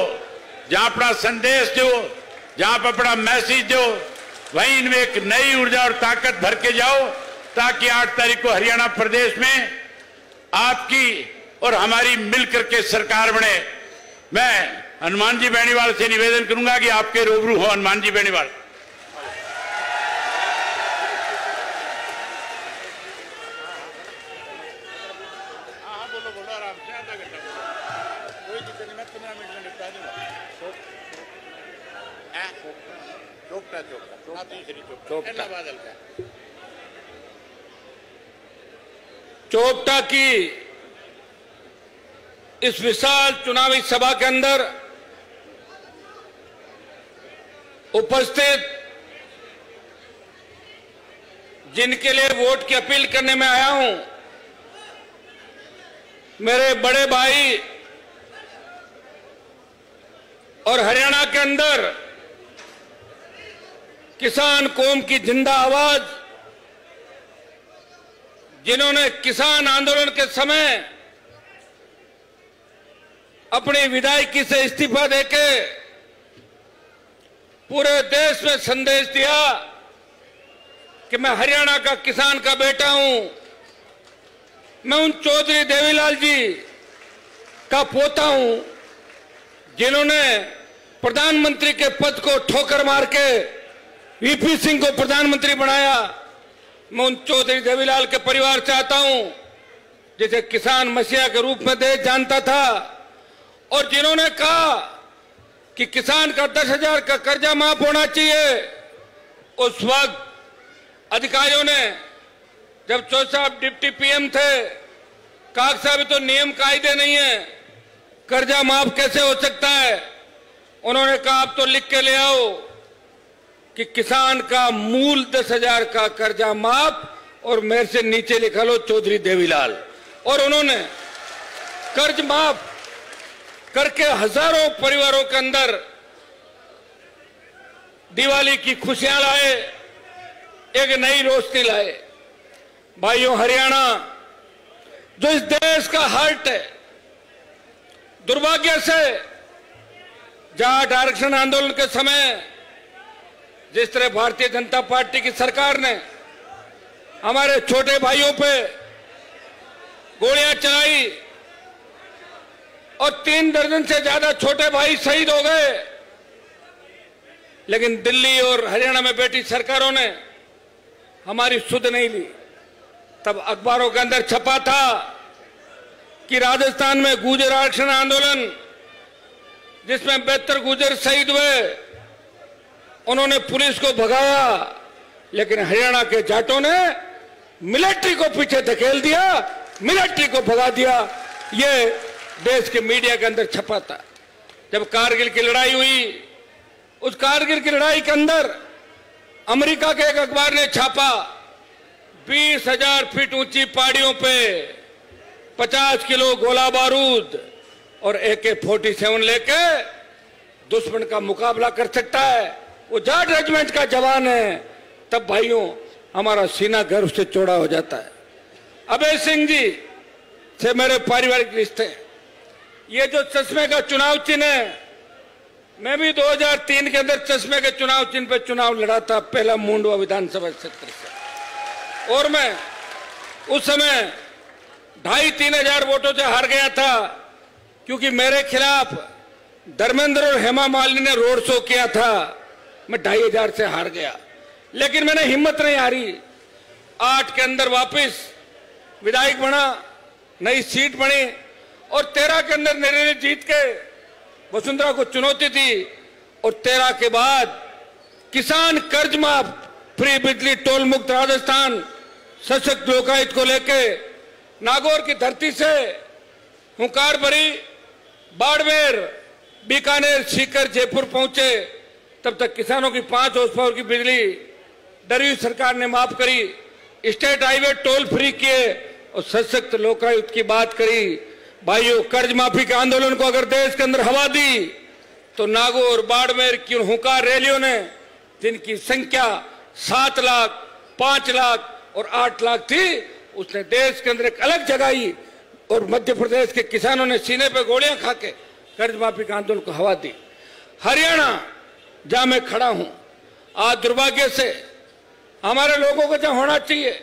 जहां अपना संदेश दो, जहां पर अपना मैसेज दो, वहीं इनमें एक नई ऊर्जा और ताकत भर के जाओ ताकि 8 तारीख को हरियाणा प्रदेश में आपकी और हमारी मिलकर के सरकार बने। मैं हनुमान जी बेनीवाल से निवेदन करूंगा कि आपके रूबरू हो। हनुमान जी बेनीवाल। चोपटा की इस विशाल चुनावी सभा के अंदर उपस्थित जिनके लिए वोट की अपील करने में आया हूं, मेरे बड़े भाई और हरियाणा के अंदर किसान कौम की जिंदा आवाज जिन्होंने किसान आंदोलन के समय अपनी विधायकी से इस्तीफा देके पूरे देश में संदेश दिया कि मैं हरियाणा का किसान का बेटा हूं, मैं उन चौधरी देवीलाल जी का पोता हूं जिन्होंने प्रधानमंत्री के पद को ठोकर मार के वीपी सिंह को प्रधानमंत्री बनाया। मैं उन चौधरी देवीलाल के परिवार से आता हूं जिसे किसान मसीहा के रूप में देश जानता था, और जिन्होंने कहा कि किसान का 10,000 का कर्जा माफ होना चाहिए। उस वक्त अधिकारियों ने, जब चौधरी साहब डिप्टी पीएम थे, कहा साहब तो नियम कायदे नहीं है, कर्जा माफ कैसे हो सकता है। उन्होंने कहा आप तो लिख के ले आओ कि किसान का मूल 10,000 का कर्जा माफ, और मेरे से नीचे लिखा लो चौधरी देवीलाल। और उन्होंने कर्ज माफ करके हजारों परिवारों के अंदर दिवाली की खुशियां लाए, एक नई रोशनी लाए। भाइयों, हरियाणा जो इस देश का हार्ट है, दुर्भाग्य से जाट आरक्षण आंदोलन के समय जिस तरह भारतीय जनता पार्टी की सरकार ने हमारे छोटे भाइयों पे गोलियां चलाई और 3 दर्जन से ज्यादा छोटे भाई शहीद हो गए, लेकिन दिल्ली और हरियाणा में बैठी सरकारों ने हमारी सुध नहीं ली। तब अखबारों के अंदर छपा था कि राजस्थान में गुर्जर आरक्षण आंदोलन जिसमें 72 गुर्जर शहीद हुए, उन्होंने पुलिस को भगाया, लेकिन हरियाणा के जाटों ने मिलिट्री को पीछे धकेल दिया, मिलिट्री को भगा दिया। ये देश के मीडिया के अंदर छपा था। जब कारगिल की लड़ाई हुई, उस कारगिल की लड़ाई के अंदर अमेरिका के एक अखबार ने छापा 20,000 फीट ऊंची पहाड़ियों पे 50 किलो गोला बारूद और AK-47 लेके दुश्मन का मुकाबला कर सकता है, वो जाट रेजिमेंट का जवान है। तब भाइयों, हमारा सीना गर्व से चौड़ा हो जाता है। अभय सिंह जी से मेरे पारिवारिक रिश्ते, ये जो चश्मे का चुनाव चिन्ह है, मैं भी 2003 के अंदर चश्मे के चुनाव चिन्ह पे चुनाव लड़ा था, पहला मुंडवा विधानसभा क्षेत्र से, और मैं उस समय 2,500-3 हजार वोटों से हार गया था, क्योंकि मेरे खिलाफ धर्मेंद्र और हेमा मालिनी ने रोड शो किया था। मैं 2,500 से हार गया, लेकिन मैंने हिम्मत नहीं हारी। 8 के अंदर वापस विधायक बना, नई सीट बनी, और 13 के अंदर निर्णय जीत के वसुंधरा को चुनौती थी, और 13 के बाद किसान कर्ज माफ, फ्री बिजली, टोल मुक्त राजस्थान, सशक्त लोकायुक्त को लेके नागौर की धरती से हुंकार भरी, बाड़मेर, बीकानेर, सीकर, जयपुर पहुंचे। तब तक किसानों की 5 हॉर्स पावर की बिजली डरी हुई सरकार ने माफ करी, स्टेट हाईवे टोल फ्री किए, और सशक्त लोकायुक्त की बात करी। भाइयों, कर्ज माफी के आंदोलन को अगर देश के अंदर हवा दी, तो नागौर, बाड़मेर की हुंकार रैलियों ने, जिनकी संख्या 7 लाख, 5 लाख और 8 लाख थी, उसने देश के अंदर एक अलग जगाई, और मध्य प्रदेश के किसानों ने सीने पे गोलियां खा के कर्ज माफी के आंदोलन को हवा दी। हरियाणा जहां मैं खड़ा हूं, आज दुर्भाग्य से हमारे लोगों को जहां होना चाहिए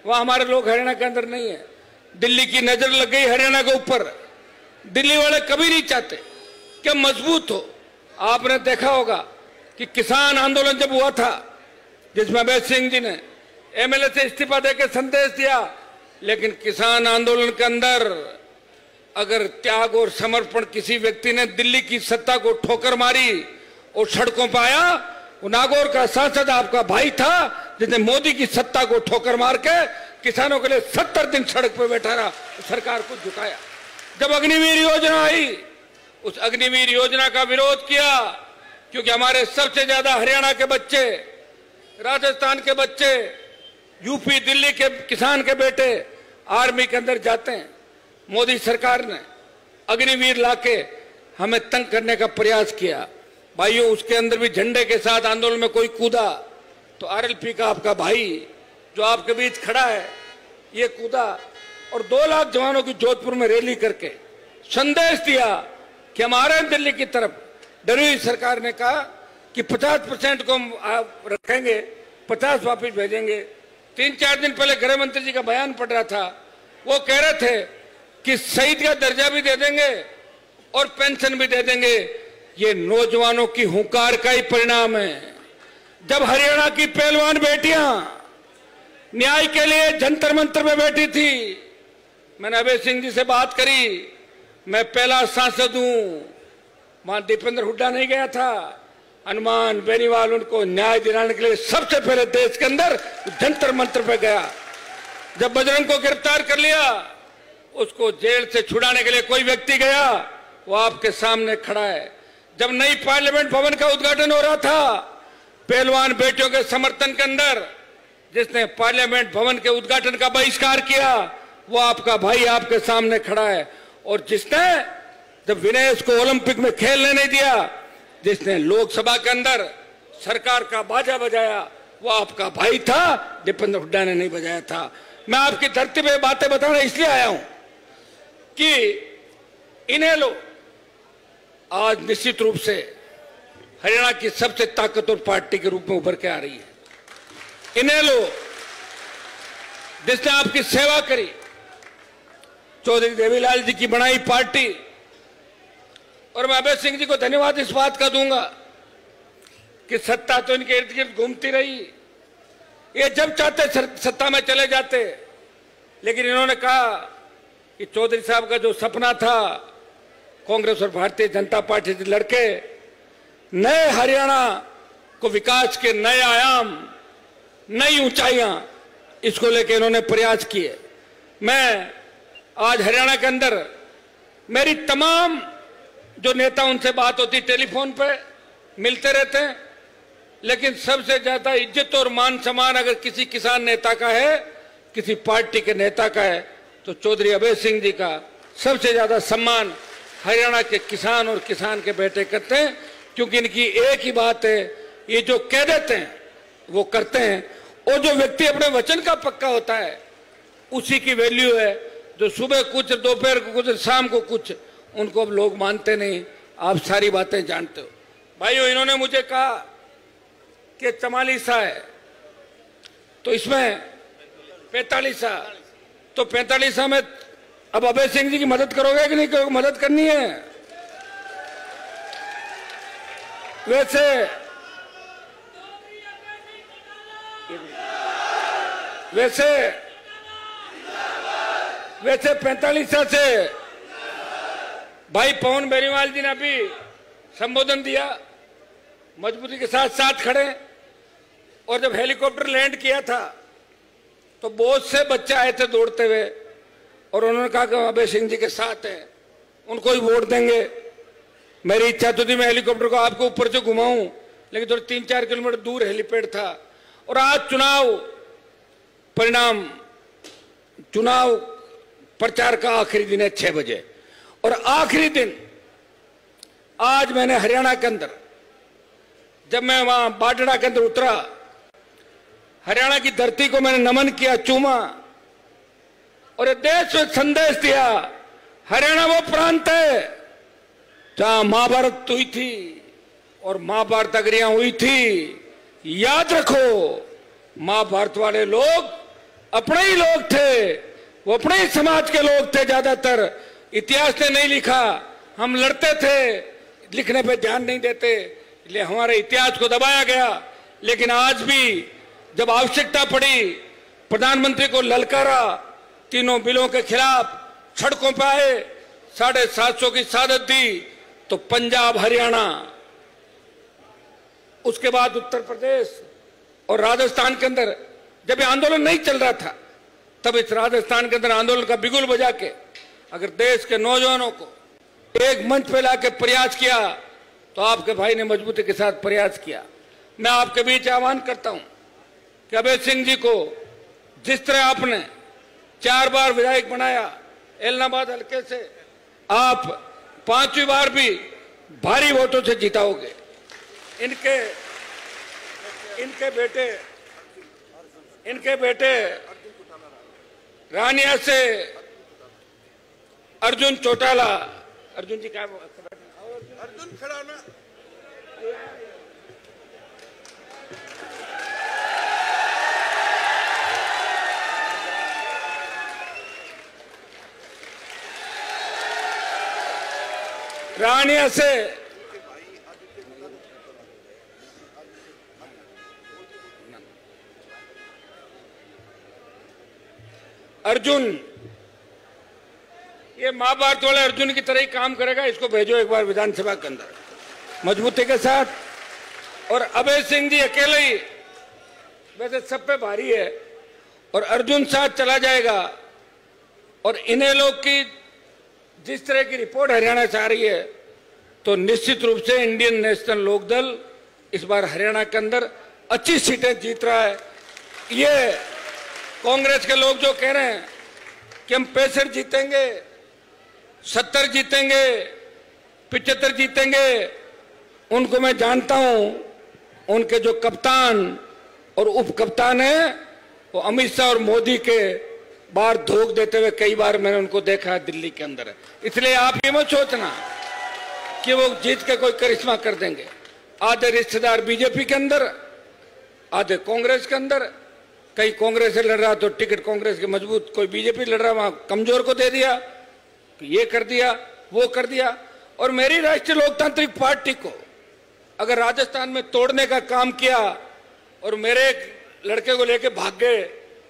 वहां हमारे लोग हरियाणा के अंदर नहीं है। दिल्ली की नजर लग गई हरियाणा के ऊपर। दिल्ली वाले कभी नहीं चाहते कि मजबूत हो। आपने देखा होगा कि किसान आंदोलन जब हुआ था, जिसमें अभय सिंह जी ने MLA से इस्तीफा देकर संदेश दिया, लेकिन किसान आंदोलन के अंदर अगर त्याग और समर्पण किसी व्यक्ति ने दिल्ली की सत्ता को ठोकर मारी और सड़कों पर आया, वो नागौर का सांसद आपका भाई था, जिसने मोदी की सत्ता को ठोकर मार के किसानों के लिए 70 दिन सड़क पर बैठा रहा, सरकार को झुकाया। जब अग्निवीर योजना आई, उस अग्निवीर योजना का विरोध किया, क्योंकि हमारे सबसे ज्यादा हरियाणा के बच्चे, राजस्थान के बच्चे, यूपी, दिल्ली के किसान के बेटे आर्मी के अंदर जाते हैं। मोदी सरकार ने अग्निवीर लाके हमें तंग करने का प्रयास किया। भाइयों, उसके अंदर भी झंडे के साथ आंदोलन में कोई कूदा तो RLP का आपका भाई जो आपके बीच खड़ा है, ये कूदा और 2 लाख जवानों की जोधपुर में रैली करके संदेश दिया कि हमारे दिल्ली की तरफ डरी हुई सरकार ने कहा कि 50% को हम रखेंगे, 50 वापिस भेजेंगे। 3-4 दिन पहले गृह मंत्री जी का बयान पढ़ रहा था, वो कह रहे थे कि शहीद का दर्जा भी दे देंगे और पेंशन भी दे देंगे। ये नौजवानों की हुंकार का ही परिणाम है। जब हरियाणा की पहलवान बेटियां न्याय के लिए जंतर मंतर में बैठी थी, मैंने अभय सिंह जी से बात करी, मैं पहला सांसद हूं, वहां दीपेंद्र हुड्डा नहीं गया था, हनुमान बेनीवाल उनको न्याय दिलाने के लिए सबसे पहले देश के अंदर जंतर मंतर पे गया। जब बजरंग को गिरफ्तार कर लिया, उसको जेल से छुड़ाने के लिए कोई व्यक्ति गया, वो आपके सामने खड़ा है। जब नई पार्लियामेंट भवन का उद्घाटन हो रहा था, पहलवान बेटियों के समर्थन के अंदर जिसने पार्लियामेंट भवन के उद्घाटन का बहिष्कार किया, वो आपका भाई आपके सामने खड़ा है। और जिसने जब विनेश को ओलंपिक में खेलने नहीं दिया, जिसने लोकसभा के अंदर सरकार का बाजा बजाया, वो आपका भाई था, दीपेंद्र हुड्डा ने नहीं बजाया था। मैं आपकी धरती पे बातें बताने इसलिए आया हूं कि इन्हें लो आज निश्चित रूप से हरियाणा की सबसे ताकतवर पार्टी के रूप में उभर के आ रही है। इन्हें लो जिसने आपकी सेवा करी, चौधरी देवीलाल जी की बनाई पार्टी। और मैं अभय सिंह जी को धन्यवाद इस बात का दूंगा कि सत्ता तो इनके इर्द गिर्द घूमती रही, ये जब चाहते सत्ता में चले जाते, लेकिन इन्होंने कहा कि चौधरी साहब का जो सपना था कांग्रेस और भारतीय जनता पार्टी से लड़के नए हरियाणा को विकास के नए आयाम, नई ऊंचाइयां, इसको लेकर इन्होंने प्रयास किए। मैं आज हरियाणा के अंदर मेरी तमाम जो नेता उनसे बात होती टेलीफोन पे, मिलते रहते हैं, लेकिन सबसे ज्यादा इज्जत और मान सम्मान अगर किसी किसान नेता का है, किसी पार्टी के नेता का है, तो चौधरी अभय सिंह जी का सबसे ज्यादा सम्मान हरियाणा के किसान और किसान के बेटे करते हैं। क्योंकि इनकी एक ही बात है, ये जो कह देते हैं वो करते हैं। और जो व्यक्ति अपने वचन का पक्का होता है, उसी की वैल्यू है। जो सुबह कुछ, दोपहर को कुछ, शाम को कुछ, उनको अब लोग मानते नहीं। आप सारी बातें जानते हो। भाइयों, इन्होंने मुझे कहा कि 44 है, तो इसमें 45, तो 45 में अब अभय सिंह जी की मदद करोगे कि नहीं करोगे? मदद करनी है। वैसे 45 से भाई पवन बेनीवाल जी ने अभी संबोधन दिया, मजबूती के साथ साथ खड़े। और जब हेलीकॉप्टर लैंड किया था तो बहुत से बच्चे आए थे दौड़ते हुए, और उन्होंने कहा कि अभय सिंह जी के साथ हैं, उनको ही वोट देंगे। मेरी इच्छा तो थी मैं हेलीकॉप्टर को आपको ऊपर से घुमाऊं, लेकिन थोड़ा 3-4 किलोमीटर दूर हेलीपैड था। और आज चुनाव परिणाम, चुनाव प्रचार का आखिरी दिन है 6 बजे, और आखिरी दिन आज मैंने हरियाणा के अंदर, जब मैं वहां बाडड़ा के अंदर उतरा, हरियाणा की धरती को मैंने नमन किया, चूमा, और ये देश में संदेश दिया, हरियाणा वो प्रांत है जहां महाभारत हुई थी और महाभारत अग्रियां हुई थी। याद रखो, महाभारत वाले लोग अपने ही लोग थे, वो अपने ही समाज के लोग थे ज्यादातर। इतिहास ने नहीं लिखा, हम लड़ते थे, लिखने पे ध्यान नहीं देते, इसलिए हमारे इतिहास को दबाया गया। लेकिन आज भी जब आवश्यकता पड़ी, प्रधानमंत्री को ललकारा, तीनों बिलों के खिलाफ सड़कों पर आए, 750 की शहादत दी, तो पंजाब, हरियाणा, उसके बाद उत्तर प्रदेश और राजस्थान के अंदर जब ये आंदोलन नहीं चल रहा था, तब इस राजस्थान के अंदर आंदोलन का बिगुल बजा के अगर देश के नौजवानों को एक मंच पे लाके प्रयास किया, तो आपके भाई ने मजबूती के साथ प्रयास किया। मैं आपके बीच आह्वान करता हूं कि अभय सिंह जी को जिस तरह आपने 4 बार विधायक बनाया एलनाबाद हल्के से, आप 5वीं बार भी भारी वोटों से जिताओगे। इनके बेटे रानिया से अर्जुन चौटाला। अर्जुन जी क्या अर्जुन खड़ा होना। रानिया से अर्जुन, ये महाभारत वाले अर्जुन की तरह ही काम करेगा, इसको भेजो एक बार विधानसभा के अंदर मजबूती के साथ। और अभय सिंह जी अकेले ही वैसे सब पे भारी है, और अर्जुन साथ चला जाएगा। और इन्हें लोग की जिस तरह की रिपोर्ट हरियाणा से आ रही है, तो निश्चित रूप से इंडियन नेशनल लोकदल इस बार हरियाणा के अंदर अच्छी सीटें जीत रहा है। ये कांग्रेस के लोग जो कह रहे हैं कि हम 65 जीतेंगे, 70 जीतेंगे, 75 जीतेंगे, उनको मैं जानता हूं। उनके जो कप्तान और उप कप्तान है वो अमित शाह और मोदी के बाहर धोख देते हुए कई बार मैंने उनको देखा है दिल्ली के अंदर। इसलिए आप ये मत सोचना कि वो जीत के कोई करिश्मा कर देंगे। आधे रिश्तेदार बीजेपी के अंदर, आधे कांग्रेस के अंदर। कहीं कांग्रेस से लड़ रहा तो टिकट कांग्रेस के मजबूत, कोई बीजेपी लड़ रहा वहां कमजोर को दे दिया, ये कर दिया, वो कर दिया। और मेरी राष्ट्रीय लोकतांत्रिक पार्टी को अगर राजस्थान में तोड़ने का काम किया और मेरे एक लड़के को लेके भाग गए,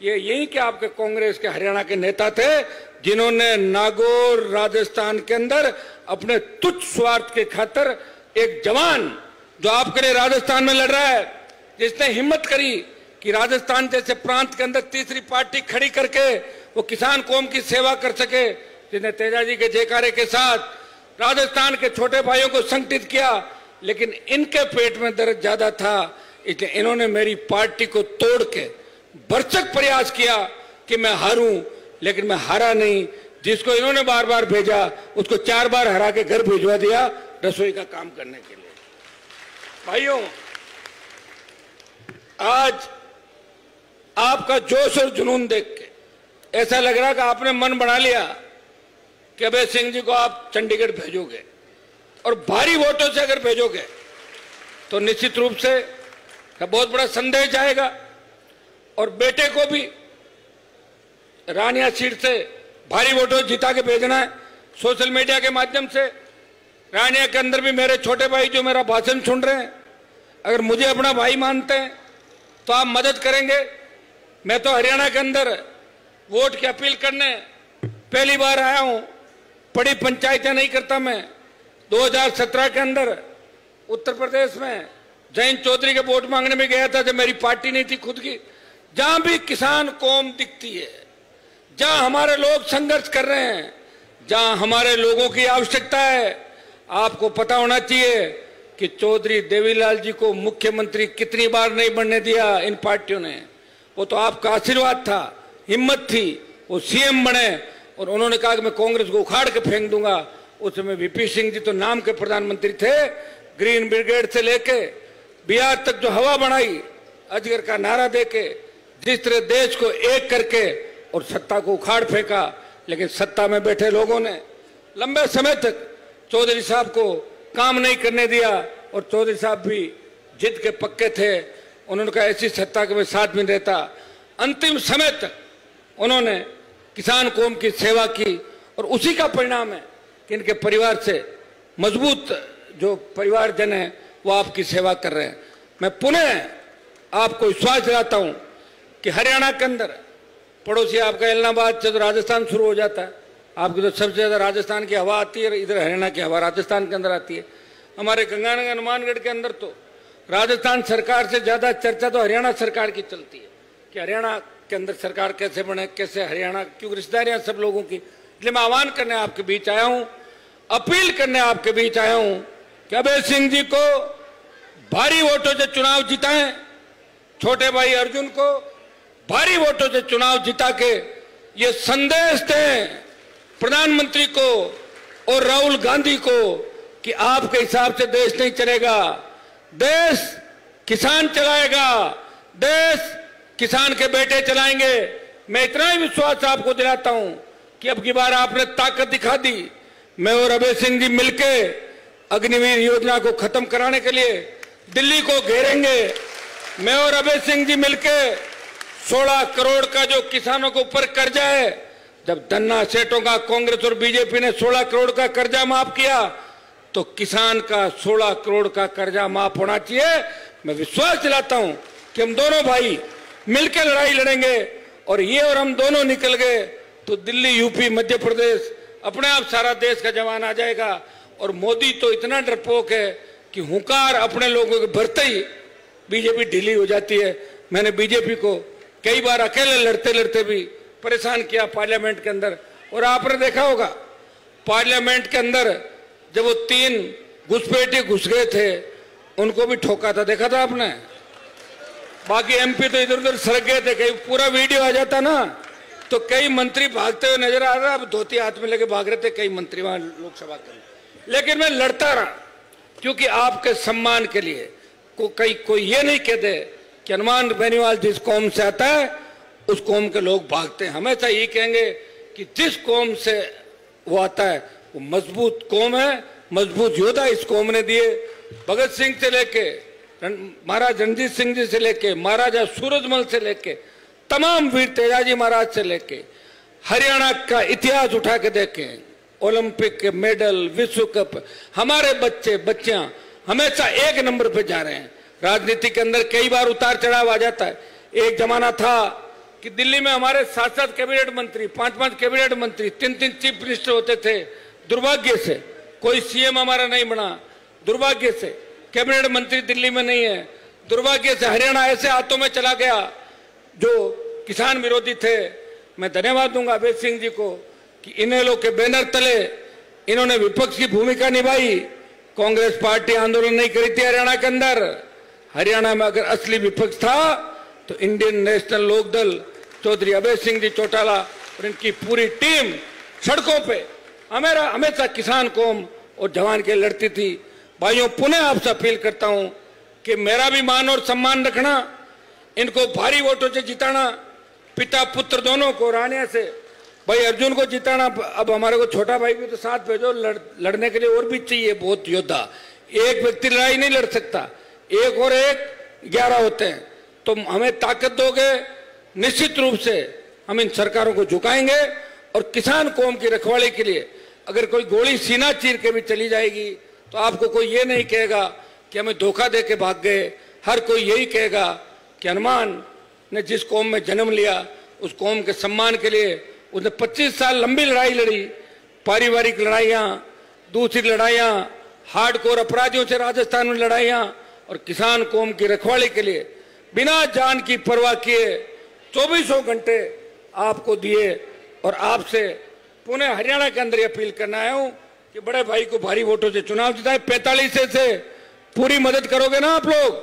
ये यही कि आपके कांग्रेस के हरियाणा के नेता थे जिन्होंने नागौर राजस्थान के अंदर अपने तुच्छ स्वार्थ के खातिर एक जवान जो आपके लिए राजस्थान में लड़ रहा है, जिसने हिम्मत करी कि राजस्थान जैसे प्रांत के अंदर तीसरी पार्टी खड़ी करके वो किसान कौम की सेवा कर सके, जिसने तेजाजी के जयकारे के साथ राजस्थान के छोटे भाइयों को संगठित किया। लेकिन इनके पेट में दर्द ज्यादा था, इसलिए इन्होंने मेरी पार्टी को तोड़ के भरसक प्रयास किया कि मैं हारूं, लेकिन मैं हारा नहीं। जिसको इन्होंने बार बार भेजा उसको 4 बार हरा के घर भिजवा दिया रसोई का काम करने के लिए। भाइयों, आज आपका जोश और जुनून देख के ऐसा लग रहा कि आपने मन बना लिया कि अभय सिंह जी को आप चंडीगढ़ भेजोगे, और भारी वोटों से अगर भेजोगे तो निश्चित रूप से बहुत बड़ा संदेश जाएगा। और बेटे को भी रानिया सीट से भारी वोटों जिता के भेजना है सोशल मीडिया के माध्यम से। रानिया के अंदर भी मेरे छोटे भाई जो मेरा भाषण सुन रहे हैं, अगर मुझे अपना भाई मानते हैं तो आप मदद करेंगे। मैं तो हरियाणा के अंदर वोट की अपील करने पहली बार आया हूं, बड़ी पंचायतें नहीं करता मैं। 2017 के अंदर उत्तर प्रदेश में जयंत चौधरी के वोट मांगने में गया था जब मेरी पार्टी नहीं थी खुद की। जहां भी किसान कौम दिखती है, जहां हमारे लोग संघर्ष कर रहे हैं, जहां हमारे लोगों की आवश्यकता है, आपको पता होना चाहिए कि चौधरी देवीलाल जी को मुख्यमंत्री कितनी बार नहीं बनने दिया इन पार्टियों ने। वो तो आपका आशीर्वाद था, हिम्मत थी, वो सीएम बने और उन्होंने कहा कि मैं कांग्रेस को उखाड़ के फेंक दूंगा। उस समय वीपी सिंह जी तो नाम के प्रधानमंत्री थे। ग्रीन ब्रिगेड से लेके बिहार तक जो हवा बनाई, अजगर का नारा देके जिस तरह देश को एक करके और सत्ता को उखाड़ फेंका, लेकिन सत्ता में बैठे लोगों ने लंबे समय तक चौधरी साहब को काम नहीं करने दिया। और चौधरी साहब भी जिद के पक्के थे, उन्होंने कहा ऐसी सत्ता के मैं साथ में रहता। अंतिम समय तक उन्होंने किसान कौम की सेवा की, और उसी का परिणाम है कि इनके परिवार से मजबूत जो परिवारजन है वो आपकी सेवा कर रहे हैं। मैं पुनः आपको विश्वास दिलाता हूं कि हरियाणा के अंदर पड़ोसी आपका इलाहाबाद से तो राजस्थान शुरू हो जाता है, आपकी तो सबसे ज्यादा राजस्थान की हवा आती है, इधर हरियाणा की हवा राजस्थान के अंदर आती है। हमारे गंगानगर हनुमानगढ़ के अंदर तो राजस्थान सरकार से ज्यादा चर्चा तो हरियाणा सरकार की चलती है कि हरियाणा के अंदर सरकार कैसे बने, कैसे हरियाणा, क्योंकि रिश्तेदारियां सब लोगों की। इसलिए मैं आह्वान करने आपके बीच आया हूं, अपील करने आपके बीच आया हूं कि अभय सिंह जी को भारी वोटों से चुनाव जिताएं, छोटे भाई अर्जुन को भारी वोटों से चुनाव जिता के ये संदेश दें प्रधानमंत्री को और राहुल गांधी को कि आपके हिसाब से देश नहीं चलेगा, देश किसान चलाएगा, देश किसान के बेटे चलाएंगे। मैं इतना ही विश्वास आपको दिलाता हूं कि अब की बार आपने ताकत दिखा दी। मैं और अभय सिंह जी मिलके अग्निवीर योजना को खत्म कराने के लिए दिल्ली को घेरेंगे। मैं और अभय सिंह जी मिलके 16 करोड़ का जो किसानों के ऊपर कर्जा है, जब धन्ना सेठों का कांग्रेस और बीजेपी ने 16 करोड़ का कर्जा माफ किया तो किसान का 16 करोड़ का कर्जा माफ होना चाहिए। मैं विश्वास दिलाता हूं कि हम दोनों भाई मिलकर लड़ाई लड़ेंगे और ये और हम दोनों निकल गए तो दिल्ली, यूपी, मध्य प्रदेश अपने आप सारा देश का जवान आ जाएगा। और मोदी तो इतना डरपोक है कि हुंकार अपने लोगों के भरते ही बीजेपी ढीली हो जाती है। मैंने बीजेपी को कई बार अकेले लड़ते लड़ते भी परेशान किया पार्लियामेंट के अंदर, और आपने देखा होगा पार्लियामेंट के अंदर जब वो 3 घुसपैठिए घुस गए थे उनको भी ठोका था, देखा था आपने। बाकी एमपी तो इधर उधर सरक गए थे, कहीं पूरा वीडियो आ जाता ना तो कई मंत्री भागते हुए नजर आ रहा, अब धोती हाथ में लेके भाग रहे थे कई मंत्री वहां लोकसभा के। लेकिन मैं लड़ता रहा क्योंकि आपके सम्मान के लिए कोई ये नहीं कह दे कि हनुमान बेनीवाल जिस कौम से आता है उस कौम के लोग भागते हैं। हमेशा ये कहेंगे कि जिस कौम से वो आता है वो मजबूत कौम है, मजबूत योद्धा इस कौम ने दिए। भगत सिंह से लेके महाराज रणजीत सिंह जी से लेके महाराजा सूरजमल से लेके तमाम वीर तेजाजी महाराज से लेके हरियाणा का इतिहास उठा के देखें, ओलंपिक के मेडल, विश्व कप, हमारे बच्चे बच्चियां हमेशा 1 नंबर पे जा रहे हैं। राजनीति के अंदर कई बार उतार चढ़ाव आ जाता है। एक जमाना था कि दिल्ली में हमारे 7-7 कैबिनेट मंत्री, 5-5 कैबिनेट मंत्री, 3-3 चीफ मिनिस्टर होते थे। दुर्भाग्य से कोई सीएम हमारा नहीं बना, दुर्भाग्य से कैबिनेट मंत्री दिल्ली में नहीं है, दुर्भाग्य से हरियाणा ऐसे हाथों में चला गया जो किसान विरोधी थे। मैं धन्यवाद दूंगा अभय सिंह जी को कि इन्हें लोग के बैनर तले इन्होंने विपक्ष की भूमिका निभाई। कांग्रेस पार्टी आंदोलन नहीं करी थी हरियाणा के अंदर। हरियाणा में अगर असली विपक्ष था तो इंडियन नेशनल लोकदल, चौधरी अभय सिंह जी चौटाला और इनकी पूरी टीम सड़कों पे हमेशा किसान कौम और जवान के लड़ती थी। भाइयों, पुनः आपसे अपील करता हूं कि मेरा भी मान और सम्मान रखना, इनको भारी वोटों से जिताना, पिता पुत्र दोनों को रानिया से। भाई अर्जुन को जिताना, अब हमारे को छोटा भाई भी तो साथ भेजो, लड़ने के लिए और भी चाहिए बहुत योद्धा। एक व्यक्ति लड़ाई नहीं लड़ सकता, 1 और 1 11 होते हैं। तो हमें ताकत दोगे, निश्चित रूप से हम इन सरकारों को झुकाएंगे और किसान कौम की रखवाली के लिए अगर कोई गोली सीना चीर के भी चली जाएगी तो आपको कोई ये नहीं कहेगा कि हमें धोखा दे के भाग गए। हर कोई यही कहेगा कि हनुमान ने जिस कौम में जन्म लिया उस कौम के सम्मान के लिए उसने 25 साल लंबी लड़ाई लड़ी, पारिवारिक लड़ाइयाँ, दूसरी लड़ाइयाँ, हार्डकोर अपराधियों से राजस्थान में लड़ाइयाँ, और किसान कौम की रखवाली के लिए बिना जान की परवाह किए 24 घंटे आपको दिए। और आपसे पुनः हरियाणा के अंदर अपील करना आया हूं कि बड़े भाई को भारी वोटों से चुनाव जिताए। 45 से पूरी मदद करोगे ना आप लोग,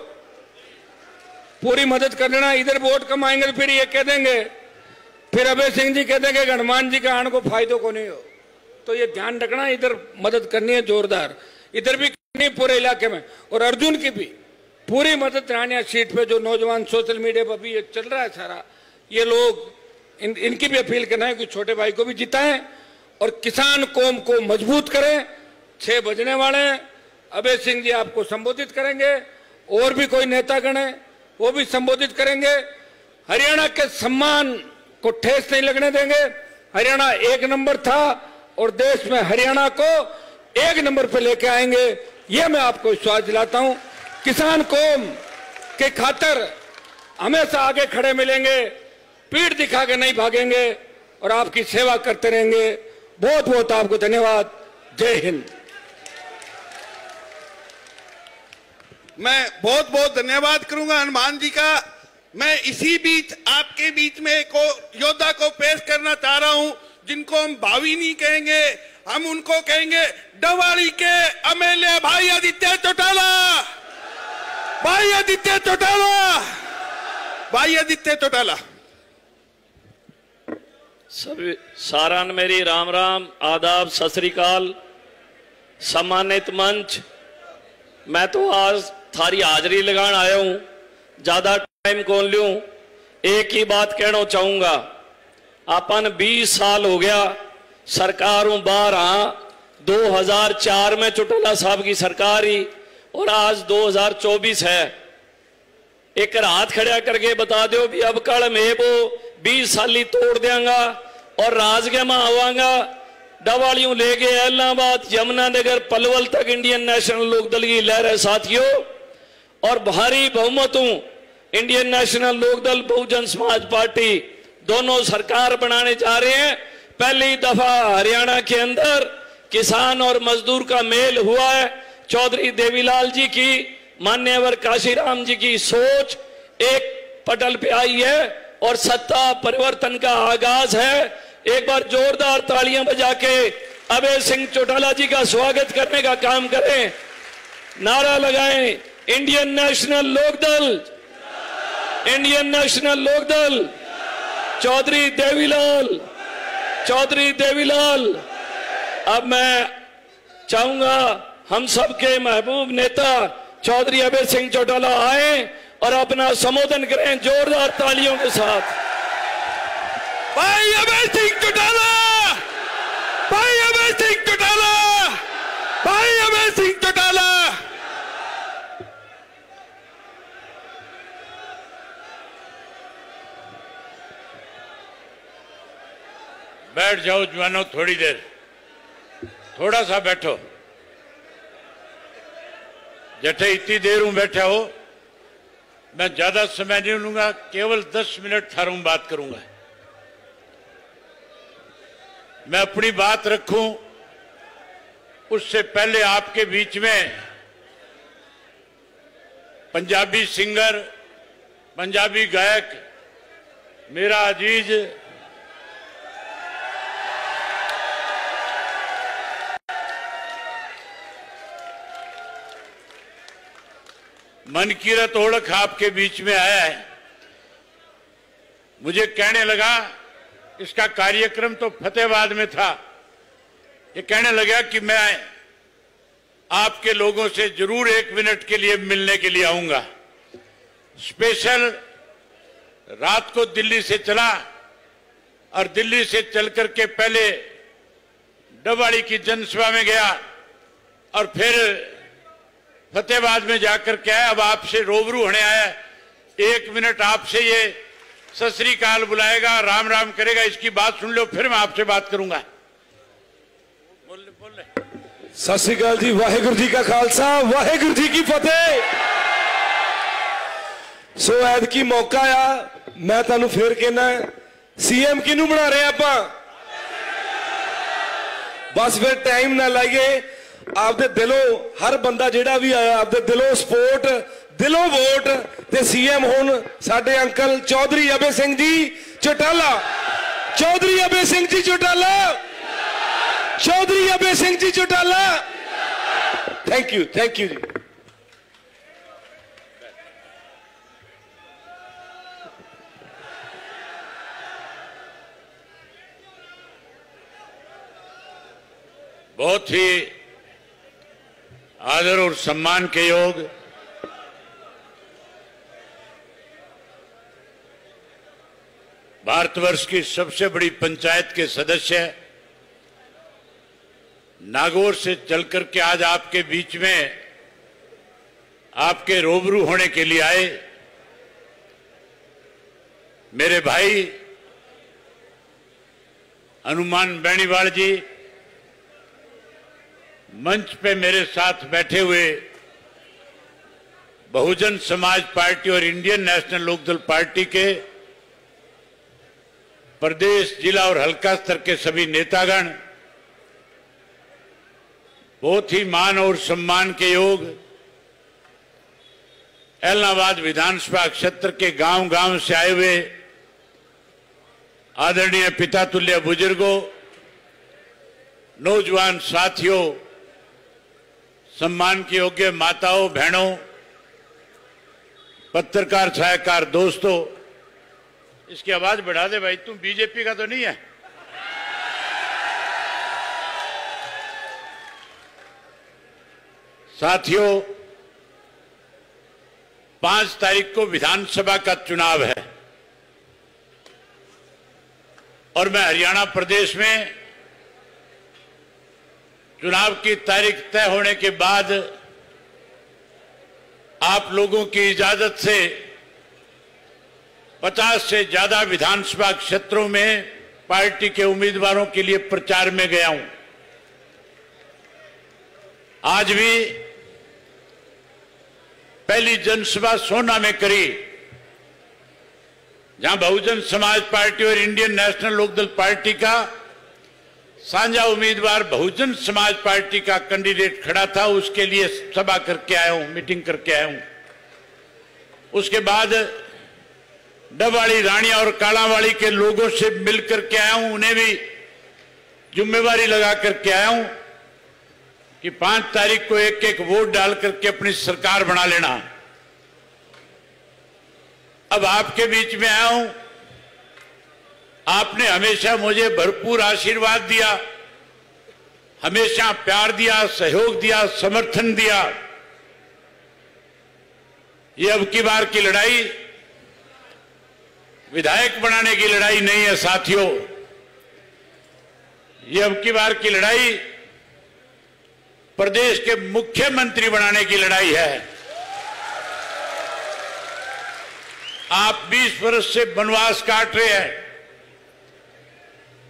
पूरी मदद कर लेना। इधर वोट कम आएंगे तो फिर ये कह देंगे, फिर अभय सिंह जी कह देंगे हनुमान जी का आने को फायदों को नहीं हो। तो ये ध्यान रखना, इधर मदद करनी है जोरदार, इधर भी करनी पूरे इलाके में। और अर्जुन की भी पूरी मदद रानिया सीट पे जो नौजवान सोशल मीडिया पर भी ये चल रहा है सारा, ये लोग इनकी भी अपील करना है कि छोटे भाई को भी जिताएं और किसान कौम को मजबूत करें। 6 बजने वाले हैं, अभय सिंह जी आपको संबोधित करेंगे, और भी कोई नेतागण है वो भी संबोधित करेंगे। हरियाणा के सम्मान को ठेस नहीं लगने देंगे। हरियाणा 1 नंबर था और देश में हरियाणा को 1 नंबर पे लेके आएंगे, ये मैं आपको विश्वास दिलाता हूं। किसान कौम के खातिर हमेशा आगे खड़े मिलेंगे, पीठ दिखा के नहीं भागेंगे और आपकी सेवा करते रहेंगे। बहुत बहुत आपको धन्यवाद। जय हिंद। मैं बहुत बहुत धन्यवाद करूंगा हनुमान जी का। मैं इसी बीच आपके बीच में एक योद्धा को पेश करना चाह रहा हूं जिनको हम भावी नहीं कहेंगे, हम उनको कहेंगे डवाड़ी के एमएलए भाई आदित्य चौटाला। भाई आदित्य चौटाला, भाई आदित्य चौटाला। सभी सारान मेरी राम राम, आदाब, सत श्री अकाल। सम्मानित मंच, मैं तो आज थारी हाजरी लगान आया हूं, ज्यादा टाइम कौन लूं। एक ही बात कहना चाहूंगा अपन 20 साल हो गया सरकारों बाहर। हाँ, 2004 में चौटाला साहब की सरकार ही, और आज 2024 है। एक हाथ खड़ा करके बता दो भी अब कल में वो 20 साली तोड़ देंगा और राजगे में आवांगा। डवालियों ले गए इलाहाबाद, यमुनानगर, पलवल तक इंडियन नेशनल लोकदल की लहर है साथियों। और भारी बहुमतों Indian National Lokdal, Bahujan Samaj party दोनों सरकार बनाने जा रहे हैं। पहली दफा हरियाणा के अंदर किसान और मजदूर का मेल हुआ है। चौधरी देवीलाल जी की, मान्यवर काशीराम जी की सोच एक पटल पे आई है और सत्ता परिवर्तन का आगाज है। एक बार जोरदार तालियां बजा के अभय सिंह चौटाला जी का स्वागत करने का काम करें। नारा लगाएं, Indian National Lokdal, Indian National Lokdal, Chaudhary Devilal, Chaudhary Devilal. अब मैं चाहूंगा हम सबके महबूब नेता चौधरी अभय सिंह चौटाला आए और अपना संबोधन करें जोरदार तालियों के साथ। भाई अभय सिंह चौटाला, भाई अभय सिंह चौटाला, भाई अभय सिंह चौटाला। बैठ जाओ जवानों, थोड़ी देर, थोड़ा सा बैठो। जठे इतनी देर हूं बैठा हो, मैं ज्यादा समय नहीं लूंगा, केवल 10 मिनट थारों बात करूंगा। मैं अपनी बात रखूं उससे पहले आपके बीच में पंजाबी सिंगर, पंजाबी गायक, मेरा अजीज मनकीरत ओढ़क आपके बीच में आया है। मुझे कहने लगा, इसका कार्यक्रम तो फतेहाबाद में था, ये कहने लगा कि मैं आपके लोगों से जरूर 1 मिनट के लिए मिलने के लिए आऊंगा। स्पेशल रात को दिल्ली से चला और दिल्ली से चलकर के पहले डबाड़ी की जनसभा में गया और फिर फतेहाबाद में जाकर के आया। अब आपसे रूबरू होने आया। 1 मिनट आपसे ये सत श्री अकाल बुलाएगा, राम राम करेगा, इसकी बात सुन लो, फिर मैं आपसे बात करूंगा। बोल ले। सत श्री अकाल जी, वाहेगुरु जी का खालसा, वाहेगुरु जी की फतेह। सो ऐद की मौका आ, मैं तुहानू फिर कहना, सीएम किनू बना रहे आप? बस फिर टाइम ना लाइए, आपदे दिलों हर बंदा जेड़ा भी आया आपदे दिलों सपोर्ट, दिलों वोट ते सीएम हुण साडे uncle Chaudhary Abhay Singh ji Chautala, Chaudhary Abhay Singh ji Chautala, Chaudhary Abhay Singh ji Chautala. Thank you जी। बहुत ही आदर और सम्मान के योग भारतवर्ष की सबसे बड़ी पंचायत के सदस्य नागौर से चलकर के आज आपके बीच में आपके रूबरू होने के लिए आए मेरे भाई हनुमान बेनीवाल जी, मंच पे मेरे साथ बैठे हुए बहुजन समाज पार्टी और इंडियन नेशनल लोकदल पार्टी के प्रदेश, जिला और हल्का स्तर के सभी नेतागण, बहुत ही मान और सम्मान के योग इलाहाबाद विधानसभा क्षेत्र के गांव-गांव से आए हुए आदरणीय पिता तुल्य बुजुर्गों, नौजवान साथियों, सम्मान के योग्य माताओं, बहनों, पत्रकार छायाकार दोस्तों, इसकी आवाज बढ़ा दे भाई, तुम बीजेपी का तो नहीं है? साथियों, 5 तारीख को विधानसभा का चुनाव है और मैं हरियाणा प्रदेश में चुनाव की तारीख तय होने के बाद आप लोगों की इजाजत से 50 से ज्यादा विधानसभा क्षेत्रों में पार्टी के उम्मीदवारों के लिए प्रचार में गया हूं। आज भी पहली जनसभा सोना में करी, जहां बहुजन समाज पार्टी और इंडियन नेशनल लोकदल पार्टी का साझा उम्मीदवार बहुजन समाज पार्टी का कैंडिडेट खड़ा था, उसके लिए सभा करके आया हूं, मीटिंग करके आया हूं। उसके बाद डबवाड़ी, रानिया और कालावाड़ी के लोगों से मिलकर के आया हूं, उन्हें भी जिम्मेवारी लगा करके आया हूं कि 5 तारीख को एक एक वोट डाल करके अपनी सरकार बना लेना। अब आपके बीच में आया हूं। आपने हमेशा मुझे भरपूर आशीर्वाद दिया, हमेशा प्यार दिया, सहयोग दिया, समर्थन दिया। ये अब की बार की लड़ाई विधायक बनाने की लड़ाई नहीं है साथियों, ये अब की बार की लड़ाई प्रदेश के मुख्यमंत्री बनाने की लड़ाई है। आप 20 वर्ष से वनवास काट रहे हैं।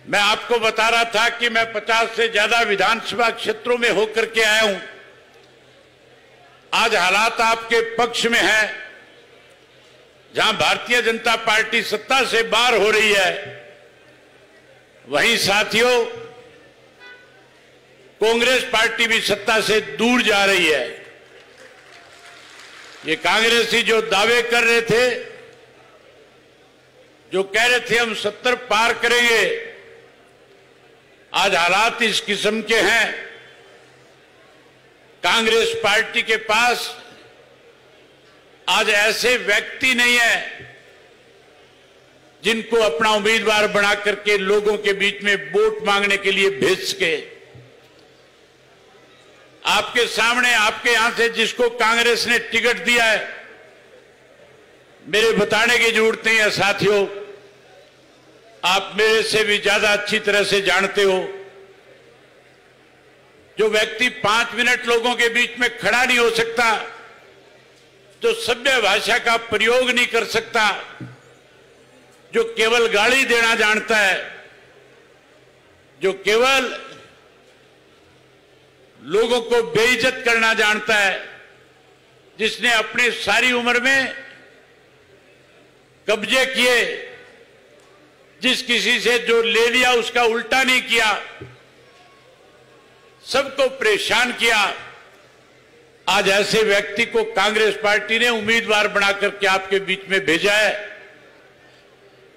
मैं आपको बता रहा था कि मैं 50 से ज्यादा विधानसभा क्षेत्रों में होकर के आया हूं। आज हालात आपके पक्ष में है। जहां भारतीय जनता पार्टी सत्ता से बाहर हो रही है, वहीं साथियों कांग्रेस पार्टी भी सत्ता से दूर जा रही है। ये कांग्रेसी जो दावे कर रहे थे, जो कह रहे थे हम 70 पार करेंगे, आज हालात इस किस्म के हैं। कांग्रेस पार्टी के पास आज ऐसे व्यक्ति नहीं है जिनको अपना उम्मीदवार बना करके लोगों के बीच में वोट मांगने के लिए भेज सके। आपके सामने, आपके यहां से जिसको कांग्रेस ने टिकट दिया है, मेरे बताने की जरूरत नहीं है साथियों, आप मेरे से भी ज्यादा अच्छी तरह से जानते हो। जो व्यक्ति 5 मिनट लोगों के बीच में खड़ा नहीं हो सकता, जो सभ्य भाषा का प्रयोग नहीं कर सकता, जो केवल गाली देना जानता है, जो केवल लोगों को बेइज्जत करना जानता है, जिसने अपनी सारी उम्र में कब्जे किए, जिस किसी से जो ले लिया उसका उल्टा नहीं किया, सबको परेशान किया, आज ऐसे व्यक्ति को कांग्रेस पार्टी ने उम्मीदवार बना करके आपके बीच में भेजा है।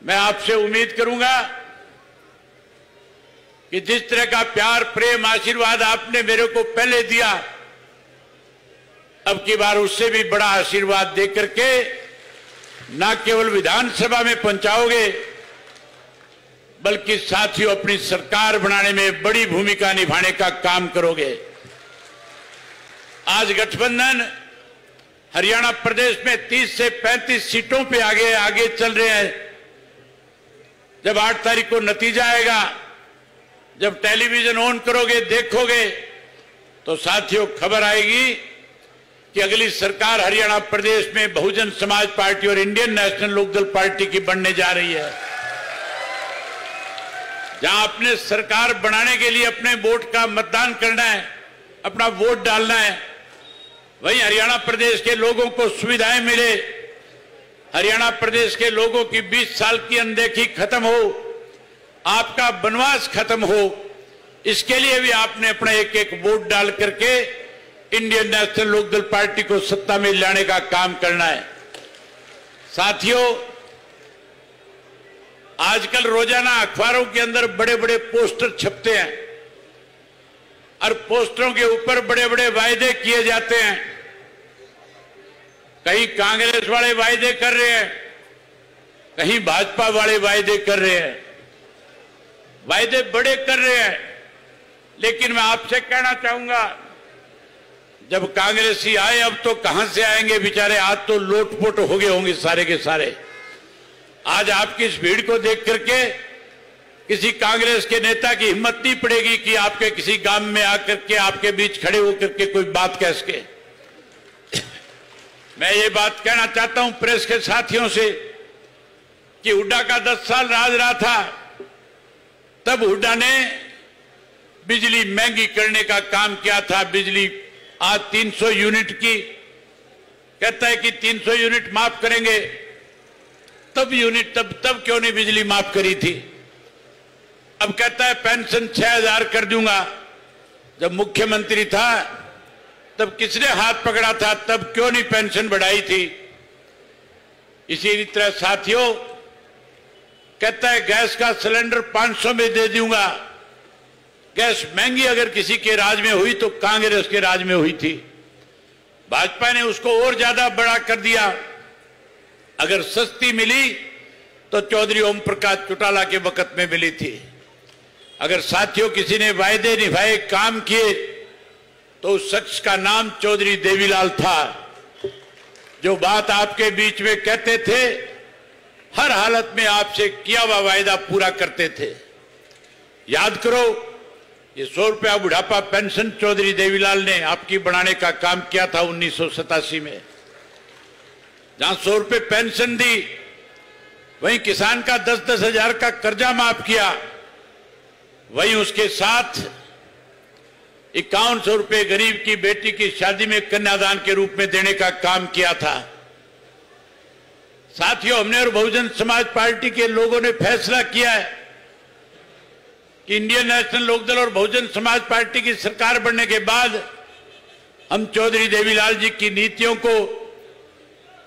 मैं आपसे उम्मीद करूंगा कि जिस तरह का प्यार, प्रेम, आशीर्वाद आपने मेरे को पहले दिया, अब की बार उससे भी बड़ा आशीर्वाद दे करके न केवल विधानसभा में पहुंचाओगे, बल्कि साथियों अपनी सरकार बनाने में बड़ी भूमिका निभाने का काम करोगे। आज गठबंधन हरियाणा प्रदेश में 30 से 35 सीटों पे आगे चल रहे हैं। जब 8 तारीख को नतीजा आएगा, जब टेलीविजन ऑन करोगे, देखोगे, तो साथियों खबर आएगी कि अगली सरकार हरियाणा प्रदेश में बहुजन समाज पार्टी और इंडियन नेशनल लोकदल पार्टी की बनने जा रही है। जहां अपने सरकार बनाने के लिए अपने वोट का मतदान करना है, अपना वोट डालना है, वहीं हरियाणा प्रदेश के लोगों को सुविधाएं मिले, हरियाणा प्रदेश के लोगों की 20 साल की अनदेखी खत्म हो, आपका वनवास खत्म हो, इसके लिए भी आपने अपना एक एक वोट डाल करके इंडियन नेशनल लोकदल पार्टी को सत्ता में लाने का काम करना है। साथियों, आजकल रोजाना अखबारों के अंदर बड़े बड़े पोस्टर छपते हैं और पोस्टरों के ऊपर बड़े बड़े वायदे किए जाते हैं। कहीं कांग्रेस वाले वायदे कर रहे हैं, कहीं भाजपा वाले वायदे कर रहे हैं, वायदे बड़े कर रहे हैं। लेकिन मैं आपसे कहना चाहूंगा, जब कांग्रेसी आए, अब तो कहां से आएंगे बेचारे, आज तो लोटपोट हो गए होंगे सारे के सारे। आज आपकी इस भीड़ को देख करके किसी कांग्रेस के नेता की हिम्मत नहीं पड़ेगी कि आपके किसी गांव में आकर के आपके बीच खड़े होकर के कोई बात कह सके। मैं ये बात कहना चाहता हूं प्रेस के साथियों से कि हुड्डा का 10 साल राज रहा था, तब हुड्डा ने बिजली महंगी करने का काम किया था। बिजली आज 300 यूनिट की, कहता है कि 300 यूनिट माफ करेंगे, तब क्यों नहीं बिजली माफ करी थी। अब कहता है पेंशन 6000 कर दूंगा। जब मुख्यमंत्री था तब किसने हाथ पकड़ा था, तब क्यों नहीं पेंशन बढ़ाई थी। इसी तरह साथियों कहता है गैस का सिलेंडर 500 में दे दूंगा। गैस महंगी अगर किसी के राज में हुई तो कांग्रेस के राज में हुई थी। भाजपा ने उसको और ज्यादा बड़ा कर दिया। अगर सस्ती मिली तो चौधरी ओम प्रकाश चौटाला के वक्त में मिली थी। अगर साथियों किसी ने वायदे निभाए, काम किए, तो उस शख्स का नाम चौधरी देवीलाल था, जो बात आपके बीच में कहते थे, हर हालत में आपसे किया हुआ वायदा पूरा करते थे। याद करो, ये 100 रुपया बुढ़ापा पेंशन चौधरी देवीलाल ने आपकी बढ़ाने का काम किया था 1987 में। जहां 100 रुपये पेंशन दी, वहीं किसान का 10-10 हजार का कर्जा माफ किया, वहीं उसके साथ 5100 रुपये गरीब की बेटी की शादी में कन्यादान के रूप में देने का काम किया था। साथियों, हमने और बहुजन समाज पार्टी के लोगों ने फैसला किया है कि इंडियन नेशनल लोकदल और बहुजन समाज पार्टी की सरकार बनने के बाद हम चौधरी देवीलाल जी की नीतियों को,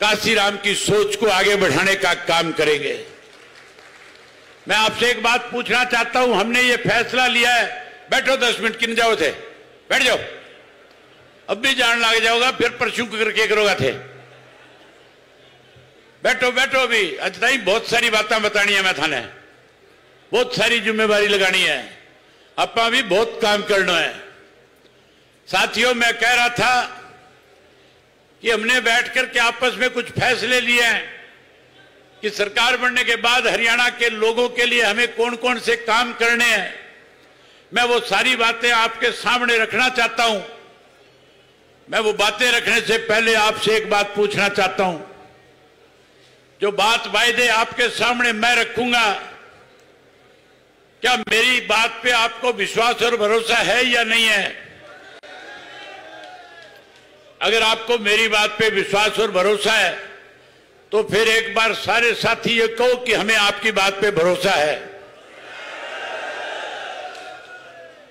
काशीराम की सोच को आगे बढ़ाने का काम करेंगे। मैं आपसे एक बात पूछना चाहता हूं, हमने ये फैसला लिया है, बैठो 10 मिनट किन जाओ थे, बैठ जाओ, अब भी जान लग जाओगा, फिर परसों करके करोगा थे, बैठो बैठो। अभी अच्छा ही बहुत सारी बातें बतानी है, मैं थाने बहुत सारी जिम्मेवारी लगानी है, अपना भी बहुत काम करना है। साथियों, मैं कह रहा था कि हमने बैठ कर के आपस में कुछ फैसले लिए हैं कि सरकार बनने के बाद हरियाणा के लोगों के लिए हमें कौन कौन से काम करने हैं। मैं वो सारी बातें आपके सामने रखना चाहता हूं। मैं वो बातें रखने से पहले आपसे एक बात पूछना चाहता हूं। जो बात वायदे आपके सामने मैं रखूंगा, क्या मेरी बात पे आपको विश्वास और भरोसा है या नहीं है? अगर आपको मेरी बात पे विश्वास और भरोसा है तो फिर एक बार सारे साथी ये कहो कि हमें आपकी बात पे भरोसा है।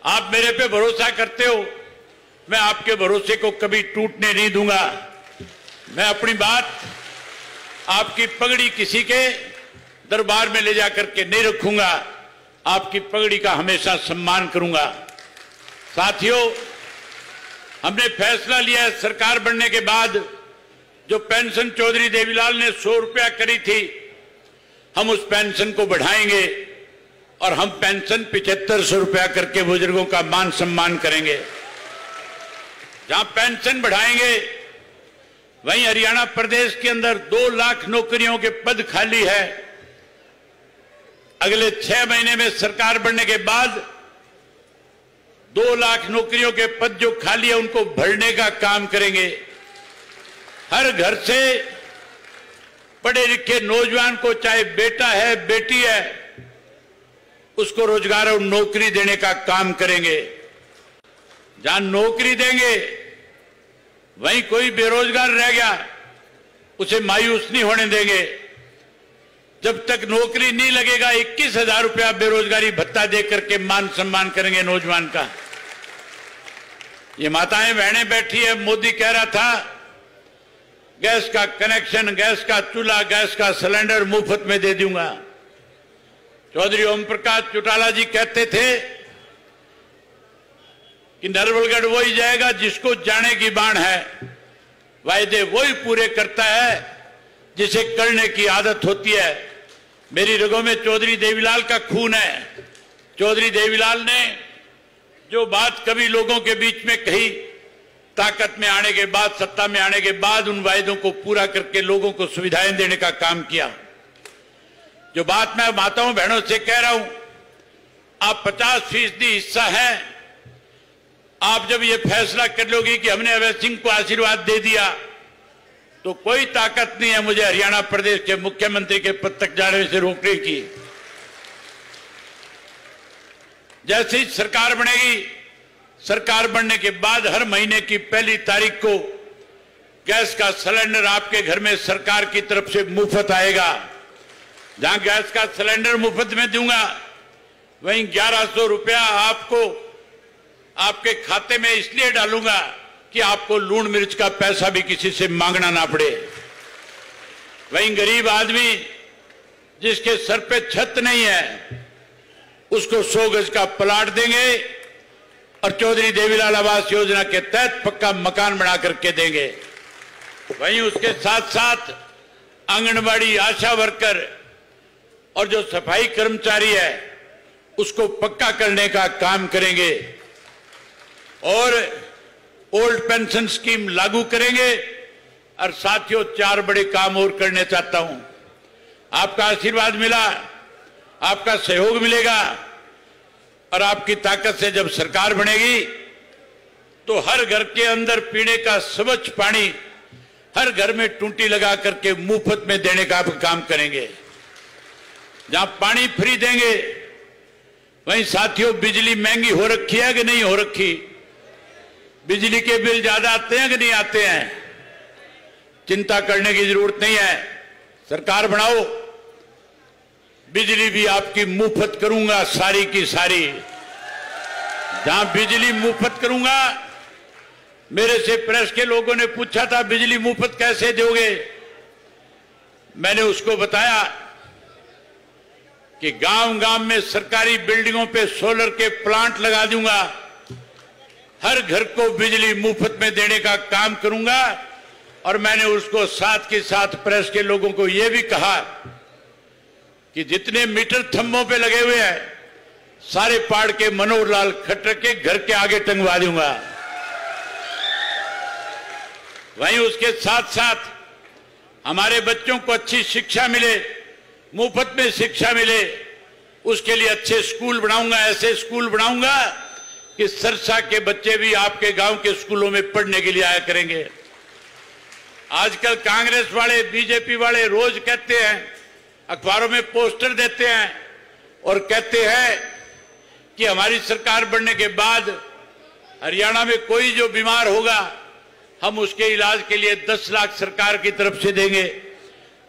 आप मेरे पे भरोसा करते हो, मैं आपके भरोसे को कभी टूटने नहीं दूंगा। मैं अपनी बात, आपकी पगड़ी किसी के दरबार में ले जाकर के नहीं रखूंगा, आपकी पगड़ी का हमेशा सम्मान करूंगा। साथियों, हमने फैसला लिया है सरकार बनने के बाद जो पेंशन चौधरी देवीलाल ने 100 रुपया करी थी, हम उस पेंशन को बढ़ाएंगे और हम पेंशन 7500 रुपया करके बुजुर्गों का मान सम्मान करेंगे। जहां पेंशन बढ़ाएंगे वहीं हरियाणा प्रदेश के अंदर 2 लाख नौकरियों के पद खाली है। अगले 6 महीने में सरकार बनने के बाद 2 लाख नौकरियों के पद जो खाली है उनको भरने का काम करेंगे। हर घर से पढ़े लिखे नौजवान को, चाहे बेटा है बेटी है, उसको रोजगार और नौकरी देने का काम करेंगे। जहां नौकरी देंगे वहीं कोई बेरोजगार रह गया उसे मायूस नहीं होने देंगे। जब तक नौकरी नहीं लगेगा 21,000 रुपया बेरोजगारी भत्ता देकर के मान सम्मान करेंगे नौजवान का। ये माताएं बहनें बैठी है, मोदी कह रहा था गैस का कनेक्शन, गैस का चूल्हा, गैस का सिलेंडर मुफ्त में दे दूंगा। चौधरी ओम प्रकाश चौटाला जी कहते थे कि नरवलगढ़ वही जाएगा जिसको जाने की बाण है। वायदे वही पूरे करता है जिसे करने की आदत होती है। मेरी रगों में चौधरी देवीलाल का खून है। चौधरी देवीलाल ने जो बात कभी लोगों के बीच में कही, ताकत में आने के बाद, सत्ता में आने के बाद उन वायदों को पूरा करके लोगों को सुविधाएं देने का काम किया। जो बात मैं माताओं बहनों से कह रहा हूं आप 50% हिस्सा हैं। आप जब ये फैसला कर लोगे कि हमने अवैध सिंह को आशीर्वाद दे दिया, तो कोई ताकत नहीं है मुझे हरियाणा प्रदेश के मुख्यमंत्री के पद तक जाने से रोकने की। जैसे ही सरकार बनेगी, सरकार बनने के बाद हर महीने की पहली तारीख को गैस का सिलेंडर आपके घर में सरकार की तरफ से मुफ्त आएगा। जहां गैस का सिलेंडर मुफ्त में दूंगा, वहीं 1100 रुपया आपको आपके खाते में इसलिए डालूंगा कि आपको लूण मिर्च का पैसा भी किसी से मांगना ना पड़े। वहीं गरीब आदमी जिसके सर पे छत नहीं है, उसको 100 गज का प्लाट देंगे और चौधरी देवीलाल आवास योजना के तहत पक्का मकान बना करके देंगे। वहीं उसके साथ साथ आंगनबाड़ी, आशा वर्कर और जो सफाई कर्मचारी है, उसको पक्का करने का काम करेंगे और ओल्ड पेंशन स्कीम लागू करेंगे। और साथियों, 4 बड़े काम और करने चाहता हूं। आपका आशीर्वाद मिला, आपका सहयोग मिलेगा और आपकी ताकत से जब सरकार बनेगी तो हर घर के अंदर पीने का स्वच्छ पानी हर घर में टूटी लगा करके मुफ्त में देने का काम करेंगे। जहां पानी फ्री देंगे, वहीं साथियों बिजली महंगी हो रखी है कि नहीं हो रखी? बिजली के बिल ज्यादा आते हैं कि नहीं आते हैं? चिंता करने की जरूरत नहीं है। सरकार बनाओ, बिजली भी आपकी मुफ्त करूंगा, सारी की सारी। जहां बिजली मुफ्त करूंगा, मेरे से प्रेस के लोगों ने पूछा था बिजली मुफ्त कैसे दोगे? मैंने उसको बताया कि गांव गांव में सरकारी बिल्डिंगों पे सोलर के प्लांट लगा दूंगा, हर घर को बिजली मुफ्त में देने का काम करूंगा। और मैंने उसको साथ के साथ प्रेस के लोगों को यह भी कहा कि जितने मीटर थंबों पे लगे हुए हैं, सारे पाड़ के मनोहर लाल खट्टर के घर के आगे टंगवा दूंगा। वहीं उसके साथ साथ हमारे बच्चों को अच्छी शिक्षा मिले, मुफ्त में शिक्षा मिले, उसके लिए अच्छे स्कूल बनाऊंगा। ऐसे स्कूल बनाऊंगा कि सरसा के बच्चे भी आपके गांव के स्कूलों में पढ़ने के लिए आया करेंगे। आजकल कांग्रेस वाले, बीजेपी वाले रोज कहते हैं, अखबारों में पोस्टर देते हैं और कहते हैं कि हमारी सरकार बनने के बाद हरियाणा में कोई जो बीमार होगा, हम उसके इलाज के लिए 10 लाख सरकार की तरफ से देंगे।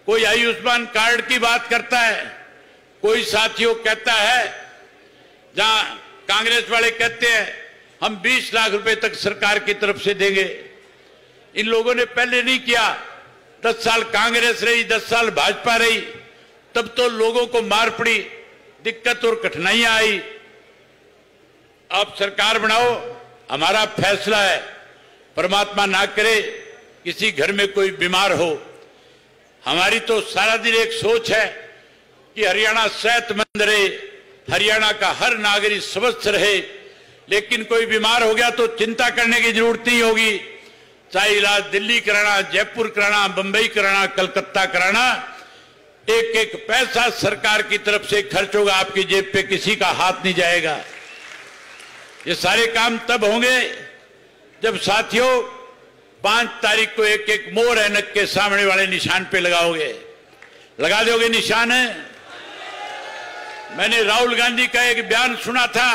कोई आयुष्मान कार्ड की बात करता है, कोई साथियों कहता है, जहां कांग्रेस वाले कहते हैं हम 20 लाख रुपए तक सरकार की तरफ से देंगे। इन लोगों ने पहले नहीं किया। 10 साल कांग्रेस रही, 10 साल भाजपा रही, तब तो लोगों को मार पड़ी, दिक्कत और कठिनाइयां आई। आप सरकार बनाओ, हमारा फैसला है, परमात्मा ना करे किसी घर में कोई बीमार हो। हमारी तो सारा दिन एक सोच है कि हरियाणा सेहतमंद रहे, हरियाणा का हर नागरिक स्वस्थ रहे। लेकिन कोई बीमार हो गया तो चिंता करने की जरूरत नहीं होगी। चाहे इलाज दिल्ली कराना, जयपुर कराना, बंबई कराना, कलकत्ता कराना, एक एक पैसा सरकार की तरफ से खर्च होगा, आपकी जेब पे किसी का हाथ नहीं जाएगा। ये सारे काम तब होंगे जब साथियों 5 तारीख को एक एक मोर ऐनक के सामने वाले निशान पे लगाओगे। लगा दोगे निशान? है मैंने राहुल गांधी का एक बयान सुना था।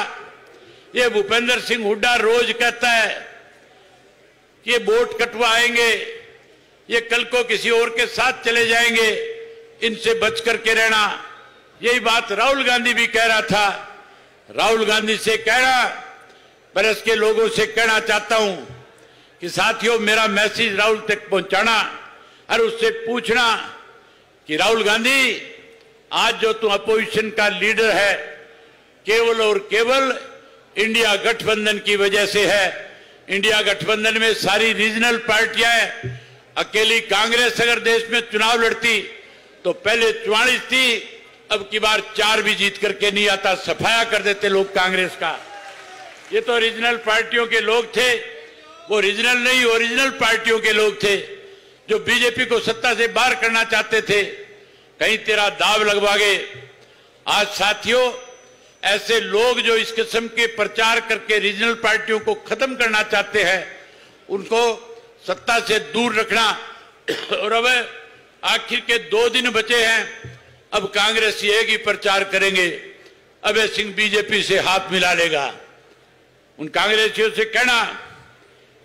ये भूपेंद्र सिंह हुड्डा रोज कहता है कि ये वोट कटवा आएंगे, ये कल को किसी और के साथ चले जाएंगे, इनसे बच करके रहना। यही बात राहुल गांधी भी कह रहा था। राहुल गांधी से कहना, प्रेस के लोगों से कहना चाहता हूं कि साथियों मेरा मैसेज राहुल तक पहुंचाना और उससे पूछना कि राहुल गांधी, आज जो तुम अपोजिशन का लीडर है, केवल और केवल इंडिया गठबंधन की वजह से है। इंडिया गठबंधन में सारी रीजनल पार्टियां हैं। अकेली कांग्रेस अगर देश में चुनाव लड़ती तो पहले 44 थी, अब की बार 4 भी जीत करके नहीं आता, सफाया कर देते लोग कांग्रेस का। ये तो रीजनल पार्टियों के लोग थे, वो रीजनल नहीं ओरिजिनल पार्टियों के लोग थे जो बीजेपी को सत्ता से बाहर करना चाहते थे। कहीं तेरा दाव लगवा गए। आज साथियों ऐसे लोग जो इस किस्म के प्रचार करके रीजनल पार्टियों को खत्म करना चाहते हैं, उनको सत्ता से दूर रखना। और अब आखिर के 2 दिन बचे हैं, अब कांग्रेस ये ही प्रचार करेंगे, अभय सिंह बीजेपी से हाथ मिला लेगा। उन कांग्रेसियों से कहना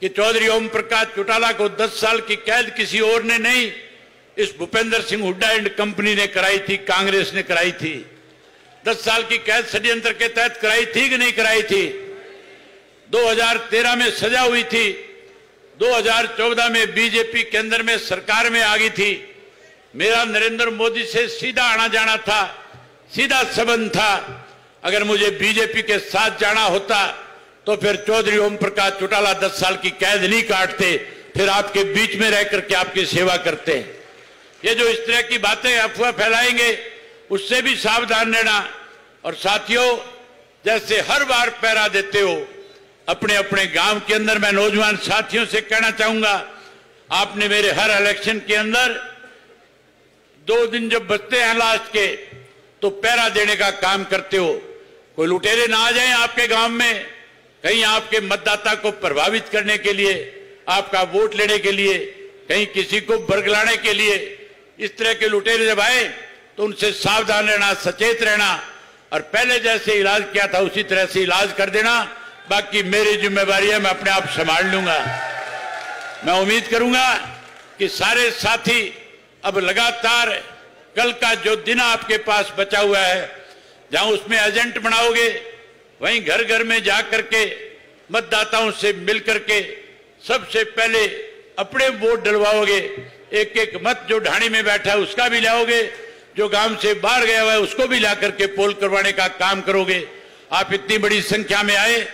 कि चौधरी ओम प्रकाश चौटाला को 10 साल की कैद किसी और ने नहीं, इस भूपेंद्र सिंह हुड्डा एंड कंपनी ने कराई थी, कांग्रेस ने कराई थी। 10 साल की कैद षड्यंत्र के तहत कराई थी कि नहीं कराई थी? 2013 में सजा हुई थी, 2014 में बीजेपी केंद्र में सरकार में आ गई थी। मेरा नरेंद्र मोदी से सीधा आना जाना था, सीधा संबंध था। अगर मुझे बीजेपी के साथ जाना होता तो फिर चौधरी ओम प्रकाश चौटाला 10 साल की कैद नहीं काटते, फिर आपके बीच में रह करके आपकी सेवा करते। ये जो इस तरह की बातें अफवाह फैलाएंगे, उससे भी सावधान रहना। और साथियों, जैसे हर बार पहरा देते हो अपने अपने गांव के अंदर, मैं नौजवान साथियों से कहना चाहूंगा, आपने मेरे हर इलेक्शन के अंदर 2 दिन जब बचते हैं लास्ट के, तो पहरा देने का काम करते हो। कोई लुटेरे ना आ जाएं आपके गांव में, कहीं आपके मतदाता को प्रभावित करने के लिए, आपका वोट लेने के लिए, कहीं किसी को बरगलाने के लिए। इस तरह के लुटेरे जब आए तो उनसे सावधान रहना, सचेत रहना, और पहले जैसे इलाज किया था उसी तरह से इलाज कर देना। बाकी मेरी जिम्मेवारी है, मैं अपने आप संभाल लूंगा। मैं उम्मीद करूंगा कि सारे साथी अब लगातार कल का जो दिन आपके पास बचा हुआ है, जहां उसमें एजेंट बनाओगे, वहीं घर घर में जा करके मतदाताओं से मिल करके सबसे पहले अपने वोट डलवाओगे। एक एक मत जो ढाणी में बैठा है उसका भी लाओगे, जो गांव से बाहर गया हुआ है उसको भी ला करके पोल करवाने का काम करोगे। आप इतनी बड़ी संख्या में आए,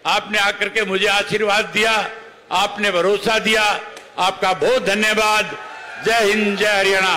आपने आकर के मुझे आशीर्वाद दिया, आपने भरोसा दिया, आपका बहुत धन्यवाद। जय हिंद, जय हरियाणा।